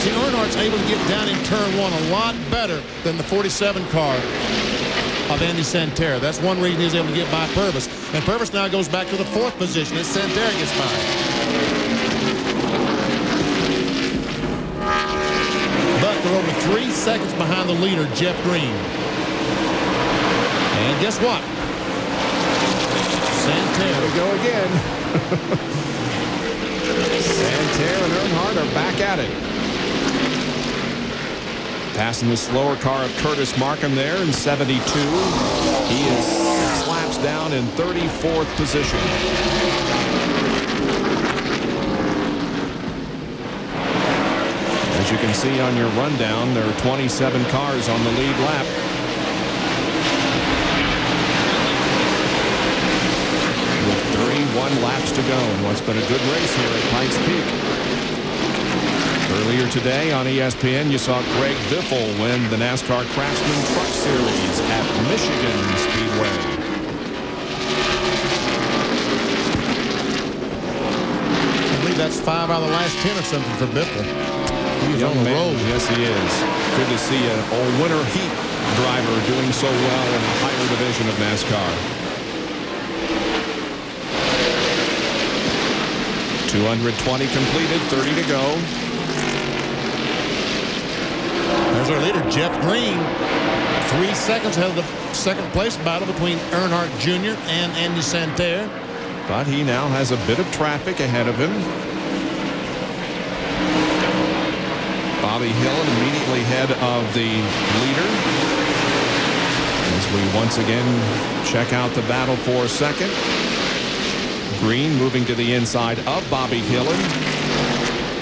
See, Earnhardt's able to get down in turn 1 a lot better than the 47 car of Andy Santerre. That's one reason he was able to get by Purvis. And Purvis now goes back to the 4th position as Santerre gets by. But they're over 3 seconds behind the leader, Jeff Green. And guess what? Santerre. Here we go again. Santerre and Earnhardt are back at it. Passing the slower car of Curtis Markham there in 72. He is 6 laps down in 34th position. As you can see on your rundown, there are 27 cars on the lead lap. With 31 laps to go in what's been a good race here at Pikes Peak. Earlier today on ESPN, you saw Greg Biffle win the NASCAR Craftsman Truck Series at Michigan Speedway. I believe that's 5 out of the last 10 or something for Biffle. He's on the road. Yes, he is. Good to see an old winter heat driver doing so well in the higher division of NASCAR. 220 completed, 30 to go. There's our leader, Jeff Green. 3 seconds ahead of the second place battle between Earnhardt Jr. and Andy Santerre. But he now has a bit of traffic ahead of him. Bobby Hillin immediately ahead of the leader. As we once again check out the battle for a second. Green moving to the inside of Bobby Hillin.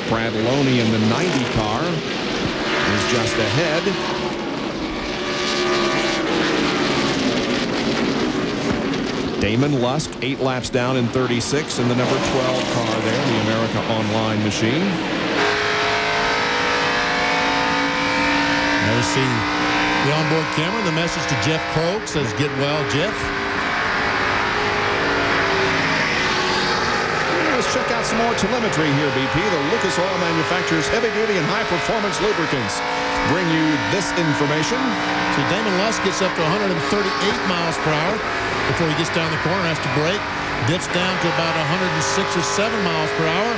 Brad Loney in the 90 car is just ahead. Damon Lusk 8 laps down in 36 in the number 12 car there, the America Online machine. Now we see the onboard camera. The message to Jeff Krogh says, "Get well, Jeff." Let's check out some more telemetry here, BP. The Lucas Oil manufactures heavy-duty and high-performance lubricants. Bring you this information. See, Damon Lusk gets up to 138 miles per hour before he gets down the corner, has to brake. Dips down to about 106 or 7 miles per hour.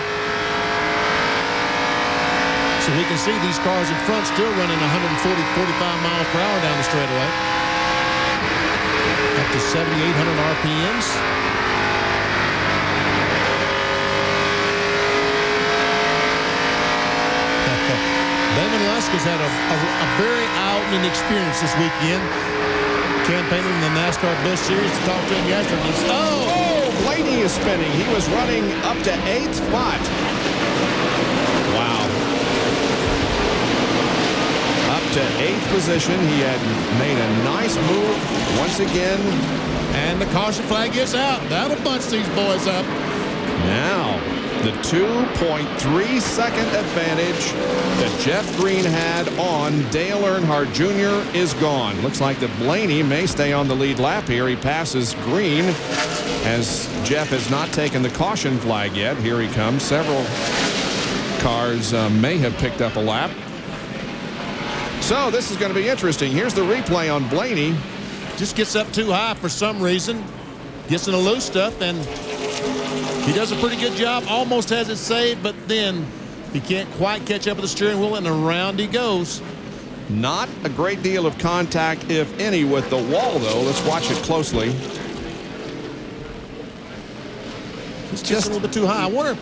So we can see these cars in front still running 140, 45 miles per hour down the straightaway. Up to 7,800 RPMs. Damon Lusk has had a very eye-opening experience this weekend. Campaigning in the NASCAR Busch Series. To talk to him yesterday. Oh, Blaney is spinning. He was running up to 8th spot. Wow. Up to 8th position. He had made a nice move once again. And the caution flag is out. That'll bunch these boys up. Now, the 2.3 second advantage that Jeff Green had on Dale Earnhardt Jr. is gone. Looks like that Blaney may stay on the lead lap here. He passes Green as Jeff has not taken the caution flag yet. Here he comes. Several cars may have picked up a lap. So this is going to be interesting. Here's the replay on Blaney. Just gets up too high for some reason. Gets in the loose stuff, and he does a pretty good job. Almost has it saved, but then he can't quite catch up with the steering wheel, and around he goes. Not a great deal of contact, if any, with the wall, though. Let's watch it closely. It's just a little bit too high. I wonder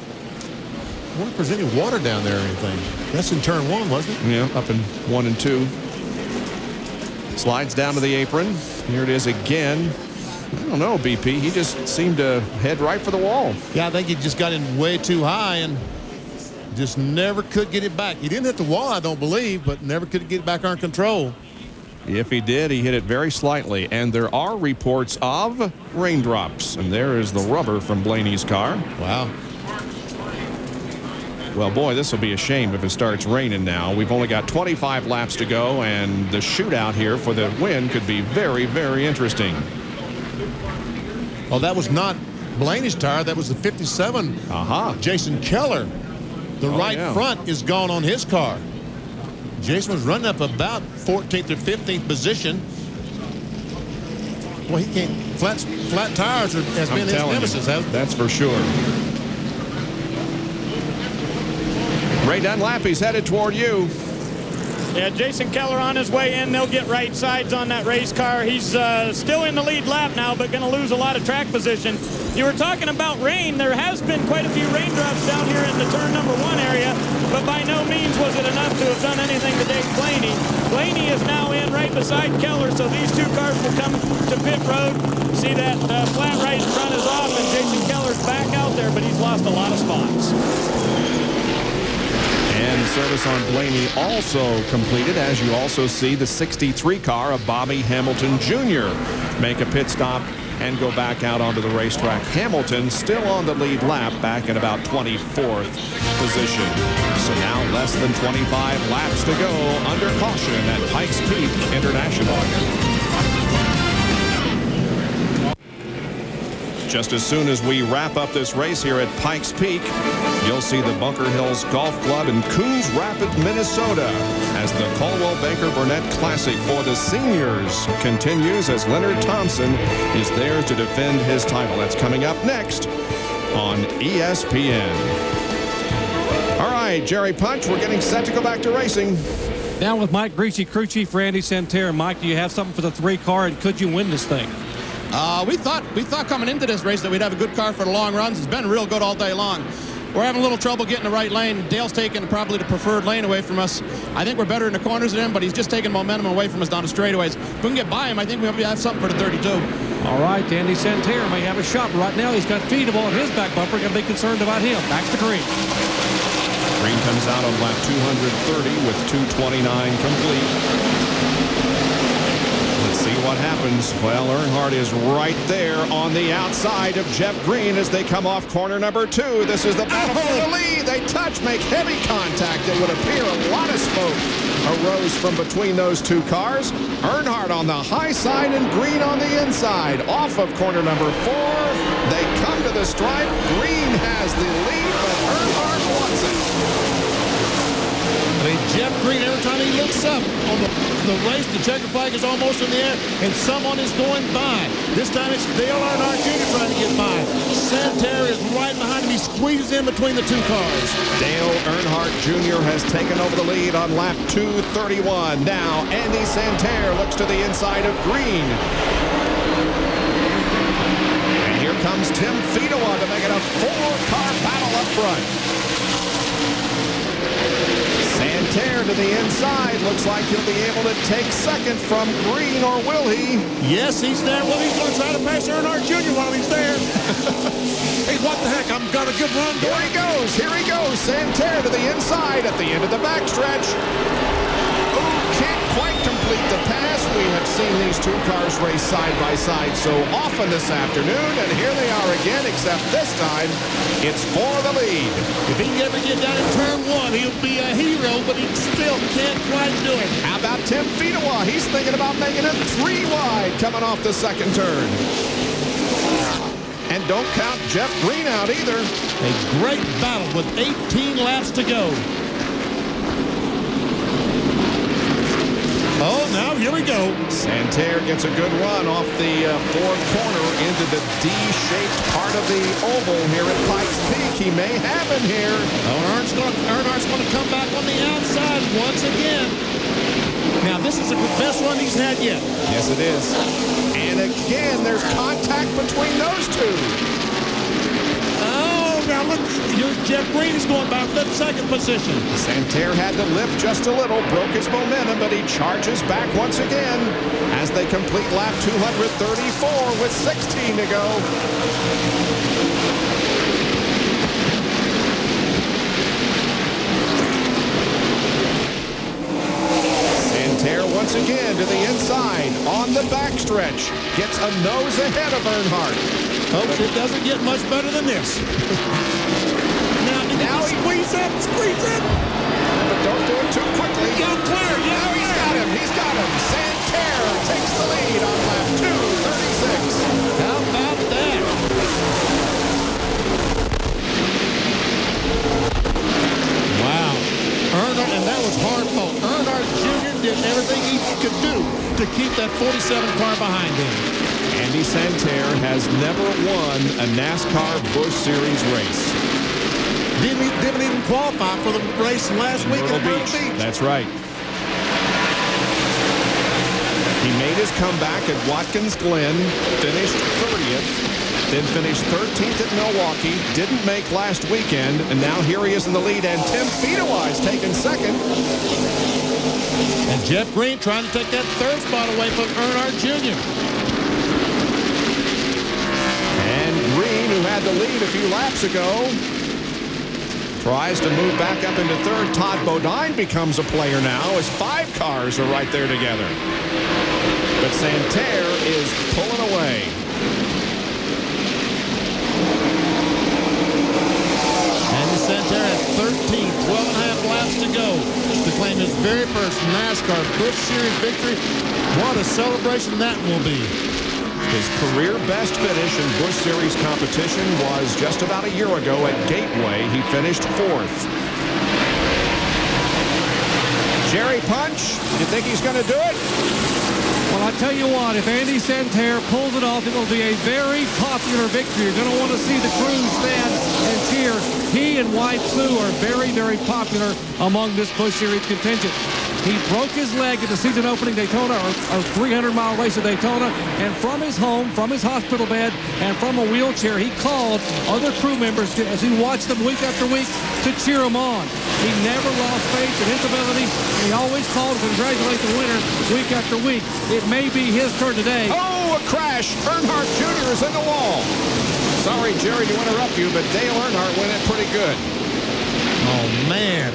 if there's any water down there or anything. That's in turn 1, wasn't it? Yeah, up in 1 and 2. Slides down to the apron. Here it is again. I don't know, BP. He just seemed to head right for the wall. Yeah, I think he just got in way too high and just never could get it back. He didn't hit the wall, I don't believe, but never could get it back on control. If he did, he hit it very slightly. And there are reports of raindrops. And there is the rubber from Blaney's car. Wow. Well, boy, this will be a shame if it starts raining now. We've only got 25 laps to go, and the shootout here for the win could be very, very interesting. Oh, that was not Blaney's tire. That was the 57. Jason Keller. The right front is gone on his car. Jason was running up about 14th or 15th position. Well, he can't. Flat tires has been his nemesis. That's for sure. Ray Dunlap's headed toward you. Yeah, Jason Keller on his way in. They'll get right sides on that race car. He's still in the lead lap now, but going to lose a lot of track position. You were talking about rain. There has been quite a few raindrops down here in the turn number 1 area, but by no means was it enough to have done anything to Dave Blaney. Blaney is now in right beside Keller, so these two cars will come to pit road. See that flat right in front is off, and Jason Keller's back out there, but he's lost a lot of spots. And service on Blaney also completed, as you also see the 63 car of Bobby Hamilton Jr. make a pit stop and go back out onto the racetrack. Hamilton still on the lead lap, back at about 24th position. So now less than 25 laps to go under caution at Pikes Peak International. Just as soon as we wrap up this race here at Pikes Peak, you'll see the Bunker Hills Golf Club in Coons Rapids, Minnesota, as the Coldwell Banker Burnett Classic for the seniors continues as Leonard Thompson is there to defend his title. That's coming up next on ESPN. All right, Jerry Punch, we're getting set to go back to racing. Down with Mike Greasy, crew chief for Andy Santerre. Mike, do you have something for the 3 car, and could you win this thing? We thought coming into this race that we'd have a good car for the long runs. It's been real good all day long. We're having a little trouble getting the right lane. Dale's taking probably the preferred lane away from us. I think we're better in the corners than him, but he's just taking momentum away from us down the straightaways. If we can get by him, I think we'll have something for the 32. All right, Andy Santerre may have a shot. Right now, he's got Feedable on his back bumper. Going to be concerned about him. Back to Green. Green comes out on lap 230 with 229 complete. See what happens. Well, Earnhardt is right there on the outside of Jeff Green as they come off corner number 2. This is the battle for the lead. They touch, make heavy contact. It would appear a lot of smoke arose from between those 2 cars. Earnhardt on the high side and Green on the inside. Off of corner number 4. They come to the stripe. Green has the lead, but Earnhardt wants it. I mean, Jeff Green, every time he looks up on the race, the checker flag is almost in the air, and someone is going by. This time it's Dale Earnhardt Jr. trying to get by. Santerre is right behind him. He squeezes in between the 2 cars. Dale Earnhardt Jr. has taken over the lead on lap 231. Now Andy Santerre looks to the inside of Green. And here comes Tim Fedewa to make it a 4-car battle up front. Santerre to the inside. Looks like he'll be able to take second from Green, or will he? Yes, he's there. Well, he's going to try to pass Earnhardt Jr. while he's there. Hey, what the heck? I've got a good run. Here he goes. Here he goes. Santerre to the inside at the end of the backstretch. Oh, can't quite complete the pass. We have seen these 2 cars race side by side so often this afternoon, and here they are again, except this time it's for the lead. If he can ever get down in turn 1, he'll be a hero, but he still can't quite do it. How about Tim Fedewa? He's thinking about making it 3 wide coming off the second turn. And don't count Jeff Green out either. A great battle with 18 laps to go. Oh, now here we go. Santerre gets a good run off the 4th corner into the D-shaped part of the oval here at Pikes Peak. He may have him here. Oh, Earnhardt's going to come back on the outside once again. Now, this is the best run he's had yet. Yes, it is. And again, there's contact between those 2. Now look, here's Jeff Green is going back to that second position. Santerre had to lift just a little, broke his momentum, but he charges back once again as they complete lap 234 with 16 to go. Santerre once again to the inside on the backstretch. Gets a nose ahead of Earnhardt. Folks, it doesn't get much better than this. now he squeeze up. But don't do it too quickly. Go clear. Now he's got him. Santerre takes the lead on lap 236. How about that? Wow. Earnhardt, and that was hard fought. Earnhardt Jr. did everything he could do to keep that 47 car behind him. Andy Santerre has never won a NASCAR Busch Series race. Didn't even qualify for the race last week in Myrtle Beach. That's right. He made his comeback at Watkins Glen, finished 30th, then finished 13th at Milwaukee, didn't make last weekend, and now here he is in the lead, and Tim Fedewa is taking second. And Jeff Green trying to take that 3rd spot away from Earnhardt Jr. And Green, who had the lead a few laps ago, tries to move back up into 3rd. Todd Bodine becomes a player now as 5 cars are right there together. But Santerre is pulling away. go to claim his very first NASCAR Busch Series victory. What a celebration that will be. His career best finish in Busch Series competition was just about a year ago at Gateway. He finished 4th. Jerry Punch, you think he's going to do it? Well, I tell you what, if Andy Santerre pulls it off, it'll be a very popular victory. You're going to want to see the crew stand and cheer. He and wife Sue are very, very popular among this Busch Series contingent. He broke his leg at the season opening Daytona, or 300-mile race at Daytona, and from his home, from his hospital bed, and from a wheelchair, he called other crew members as he watched them week after week to cheer him on. He never lost faith in his abilities, and he always called to congratulate the winner week after week. It may be his turn today. Oh, a crash. Earnhardt Jr. is in the wall. Sorry, Jerry, to interrupt you, but Dale Earnhardt went in pretty good. Oh, man.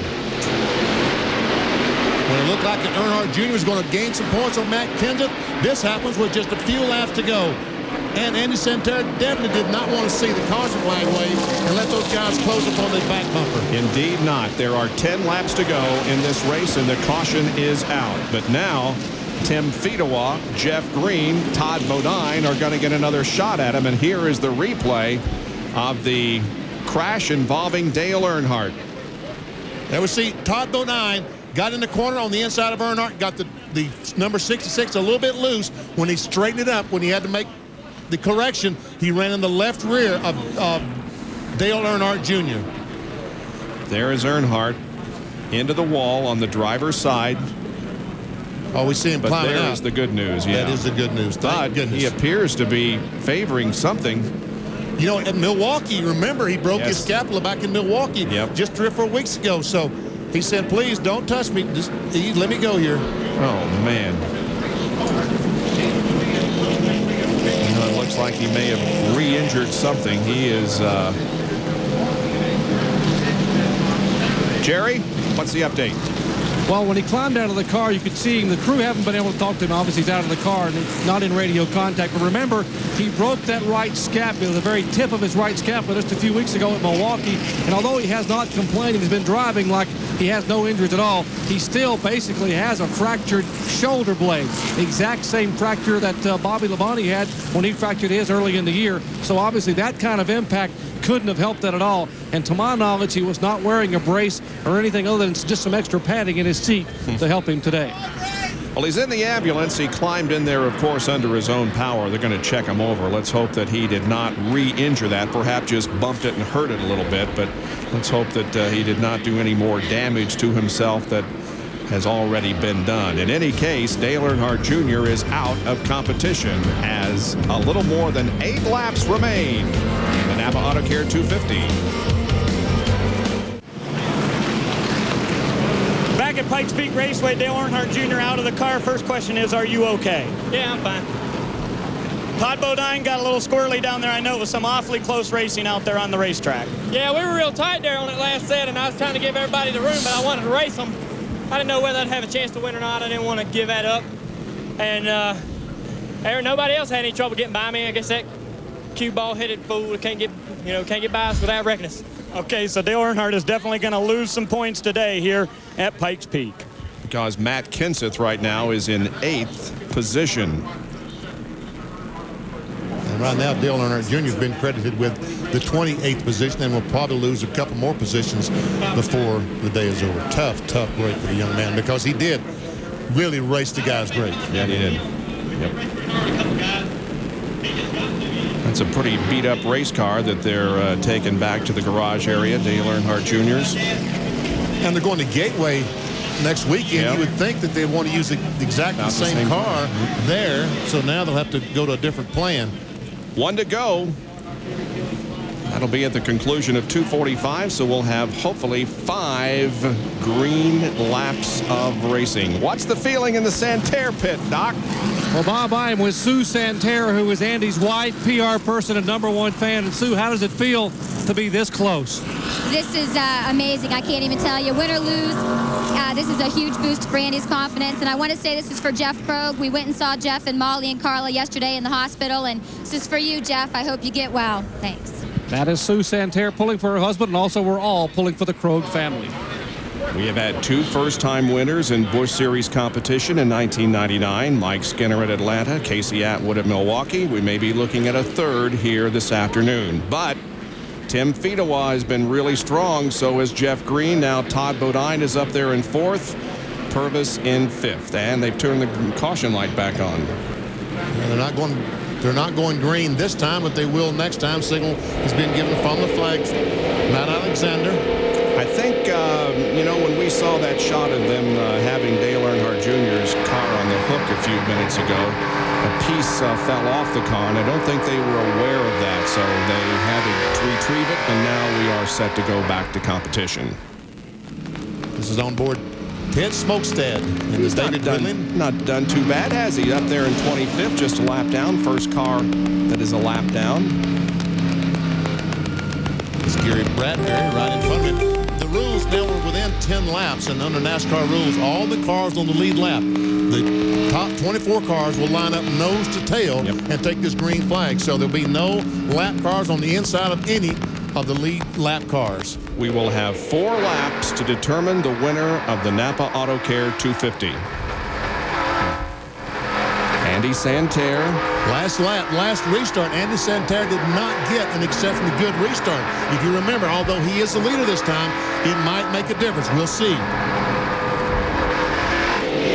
When it looked like that Earnhardt Jr. was going to gain some points on Matt Kenseth, this happens with just a few laps to go. And Andy Santerre definitely did not want to see the caution flag wave and let those guys close up on their back bumper. Indeed not. There are 10 laps to go in this race, and the caution is out. But now, Tim Fedewa, Jeff Green, Todd Bodine are going to get another shot at him. And here is the replay of the crash involving Dale Earnhardt. There we see Todd Bodine got in the corner on the inside of Earnhardt, got the number 66 a little bit loose. When he straightened it up, when he had to make the correction, he ran in the left rear of Dale Earnhardt Jr. There is Earnhardt into the wall on the driver's side. Oh, we see him but climbing there out. is the good news. Yeah. That is the good news. Thank goodness. He appears to be favoring something. You know, in Milwaukee, remember, he broke his Yes. scapula back in Milwaukee just 3 or 4 weeks ago. So he said, please don't touch me. Just let me go here. Oh, man. You know, it looks like he may have re-injured something. He is... Jerry, what's the update? Well, when he climbed out of the car, you could see him. The crew haven't been able to talk to him. Obviously, he's out of the car and not in radio contact. But remember, he broke that right scapula, the very tip of his right scapula, just a few weeks ago at Milwaukee. And although he has not complained, he's been driving like he has no injuries at all, he still basically has a fractured shoulder blade. The exact same fracture that Bobby Labonte had when he fractured his early in the year. So obviously, that kind of impact couldn't have helped that at all. And to my knowledge, he was not wearing a brace or anything other than just some extra padding in his seat to help him today. Well, he's in the ambulance. He climbed in there, of course, under his own power. They're going to check him over. Let's hope that he did not re-injure that. Perhaps just bumped it and hurt it a little bit. But let's hope that he did not do any more damage to himself that has already been done. In any case, Dale Earnhardt Jr. is out of competition as a little more than 8 laps remain. The NAPA AutoCare 250. Back at Pikes Peak Raceway, Dale Earnhardt Jr. out of the car. First question is, are you okay? Yeah, I'm fine. Todd Bodine got a little squirrely down there. I know it was some awfully close racing out there on the racetrack. Yeah, we were real tight there on that last set, and I was trying to give everybody the room, but I wanted to race them. I didn't know whether I'd have a chance to win or not. I didn't want to give that up. And nobody else had any trouble getting by me. I guess that cue ball-headed fool can't get by us without wrecking us. Okay, so Dale Earnhardt is definitely going to lose some points today here at Pikes Peak. Because Matt Kenseth right now is in 8th position. And right now, Dale Earnhardt Jr. has been credited with the 28th position and will probably lose a couple more positions before the day is over. Tough break for the young man because he did really race the guys great. Yeah, he did. Yep. That's a pretty beat-up race car that they're taking back to the garage area, Dale Earnhardt Jr.'s. And they're going to Gateway next weekend. Yep. You would think that they want to use exactly the same car there, so now they'll have to go to a different plan. 1 to go. That'll be at the conclusion of 2:45, so we'll have hopefully 5 green laps of racing. What's the feeling in the Santerre pit, Doc? Well, Bob, I am with Sue Santerre, who is Andy's wife, PR person, and #1 fan. And Sue, how does it feel to be this close? This is amazing. I can't even tell you. Win or lose, this is a huge boost for Andy's confidence. And I want to say this is for Jeff Krogh. We went and saw Jeff and Molly and Carla yesterday in the hospital. And this is for you, Jeff. I hope you get well. Thanks. That is Sue Santerre pulling for her husband, and also we're all pulling for the Krogh family. We have had 2 first-time winners in Busch Series competition in 1999. Mike Skinner at Atlanta, Casey Atwood at Milwaukee. We may be looking at a 3rd here this afternoon. But Tim Fedewa has been really strong. So is Jeff Green. Now Todd Bodine is up there in 4th. Purvis in 5th. And they've turned the caution light back on. And they're not going green this time, but they will next time. Signal has been given from the flag. Matt Alexander. I think, you know, when we saw that shot of them having Dale Earnhardt Jr.'s car on the hook a few minutes ago, a piece fell off the car, and I don't think they were aware of that, so they had to retrieve it, and now we are set to go back to competition. This is on board Ted Smokestad. And He's not done too bad, has he? Up there in 25th, just a lap down. First car that is a lap down. It's Gary Bradbury right in front of him. The rules now are within 10 laps, and under NASCAR rules, all the cars on the lead lap, the top 24 cars will line up nose to tail and take this green flag. So there'll be no lap cars on the inside of any of the lead lap cars. We will have 4 laps to determine the winner of the NAPA AutoCare 250. Andy Santerre. Last lap, last restart, Andy Santerre did not get an exceptionally good restart. If you remember, although he is the leader this time, it might make a difference. We'll see.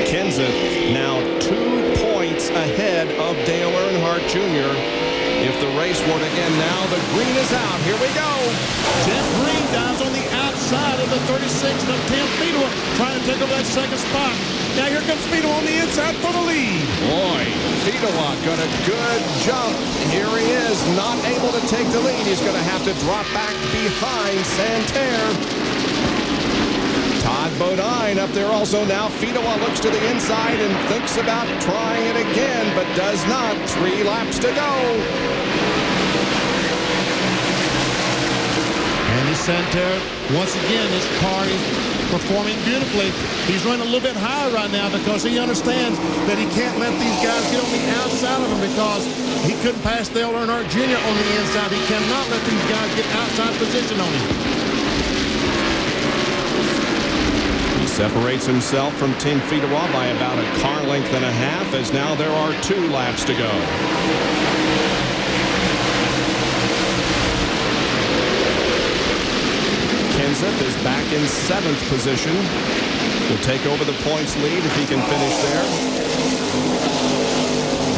Kenseth now 2 points ahead of Dale Earnhardt Jr. If the race were to end now, the green is out. Here we go. Jeff Green dives on the outside of the 36th of Tim Fedewa, trying to take over that 2nd spot. Now here comes Fedewa on the inside for the lead. Boy, Fedewa got a good jump. Here he is, not able to take the lead. He's going to have to drop back behind Santerre. Todd Bodine up there also now. Fedewa looks to the inside and thinks about trying it again, but does not. 3 laps to go. Andy Santerre, once again, this car is performing beautifully. He's running a little bit high right now because he understands that he can't let these guys get on the outside of him because he couldn't pass Dale Earnhardt Jr. on the inside. He cannot let these guys get outside position on him. He separates himself from Tim Fedewa by about a car length and a half, as now there are 2 laps to go. Kenseth is back in 7th position. Will take over the points lead if he can finish there.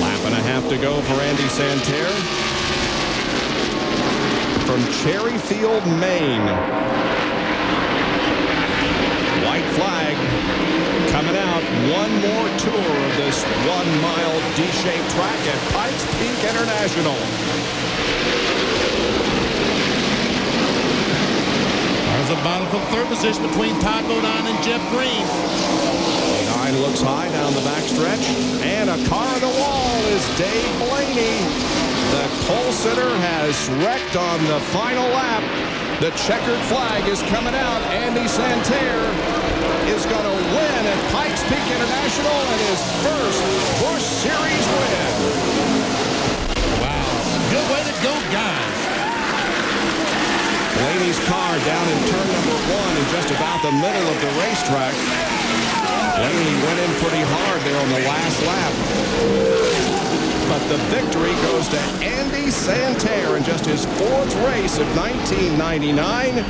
Lap and a half to go for Andy Santerre. From Cherryfield, Maine. White flag coming out. One more tour of this 1-mile D-shaped track at Pikes Peak International. There's a battle for 3rd position between Todd Bodine and Jeff Green. Bodine looks high down the backstretch, and a car on the wall is Dave Blaney. The pole sitter has wrecked on the final lap. The checkered flag is coming out. Andy Santerre is going to win at Pikes Peak International and his first Busch Series win. Wow. Good way to go, guys. Blaney's car down in turn number 1 and just about the middle of the racetrack. Blaney went in pretty hard there on the last lap. But the victory goes to Andy Santerre in just his 4th race of 1999.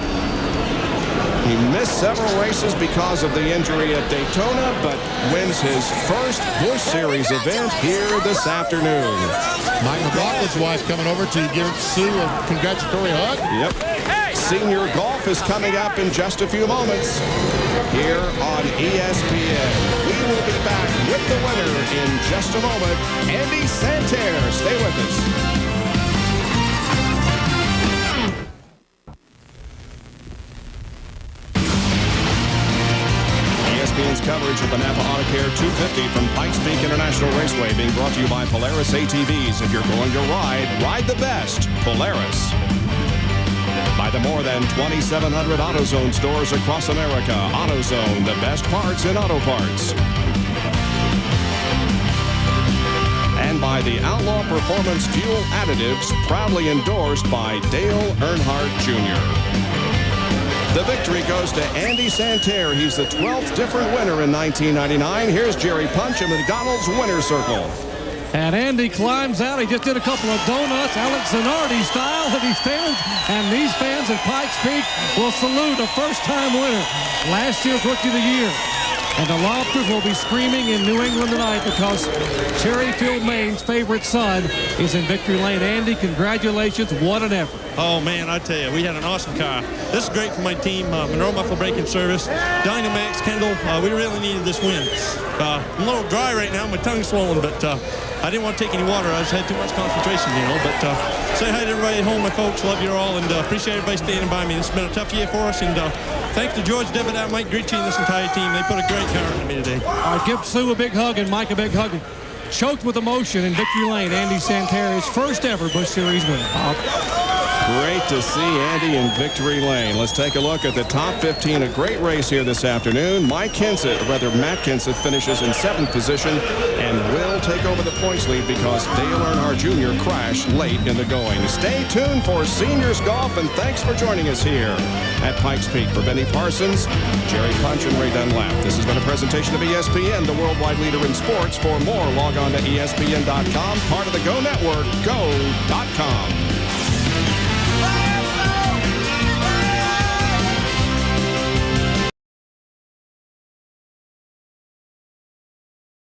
He missed several races because of the injury at Daytona, but wins his first Busch Series event here this afternoon. Mike McLaughlin's wife coming over to give Sue a congratulatory hug. Yep. Senior Golf is coming up in just a few moments here on ESPN. We will be back with the winner in just a moment. Andy Santerre. Stay with us. ESPN's coverage of the NAPA AutoCare 250 from Pikes Peak International Raceway being brought to you by Polaris ATVs. If you're going to ride the best, Polaris. By the more than 2,700 AutoZone stores across America. AutoZone, the best parts in auto parts. And by the Outlaw Performance Fuel Additives, proudly endorsed by Dale Earnhardt Jr. The victory goes to Andy Santerre. He's the 12th different winner in 1999. Here's Jerry Punch in the McDonald's winner's circle. And Andy climbs out. He just did a couple of donuts, Alex Zanardi style, and he stands. And these fans at Pikes Peak will salute a first-time winner. Last year's Rookie of the Year. And the Lobsters will be screaming in New England tonight because Cherryfield, Maine's favorite son is in victory lane. Andy, congratulations. What an effort. Oh, man, I tell you, we had an awesome car. This is great for my team, Monroe Muffler Braking Service, Dynamax, Kendall. We really needed this win. I'm a little dry right now. My tongue's swollen, but I didn't want to take any water. I just had too much concentration, you know. But say hi to everybody at home, my folks. Love you all, and appreciate everybody standing by me. This has been a tough year for us, and thanks to George Devitt and Mike Gritchie and this entire team. They put a great car into me today. All right, give Sue a big hug and Mike a big hug. Choked with emotion in victory lane. Andy Santerre, his first ever Busch Series winner. Great to see Andy in victory lane. Let's take a look at the top 15. A great race here this afternoon. Matt Kenseth finishes in 7th position and will take over the points lead because Dale Earnhardt Jr. crashed late in the going. Stay tuned for Seniors Golf, and thanks for joining us here at Pikes Peak. For Benny Parsons, Jerry Punch, and Ray Dunlap, this has been a presentation of ESPN, the worldwide leader in sports. For more, log on to ESPN.com, part of the Go Network, go.com.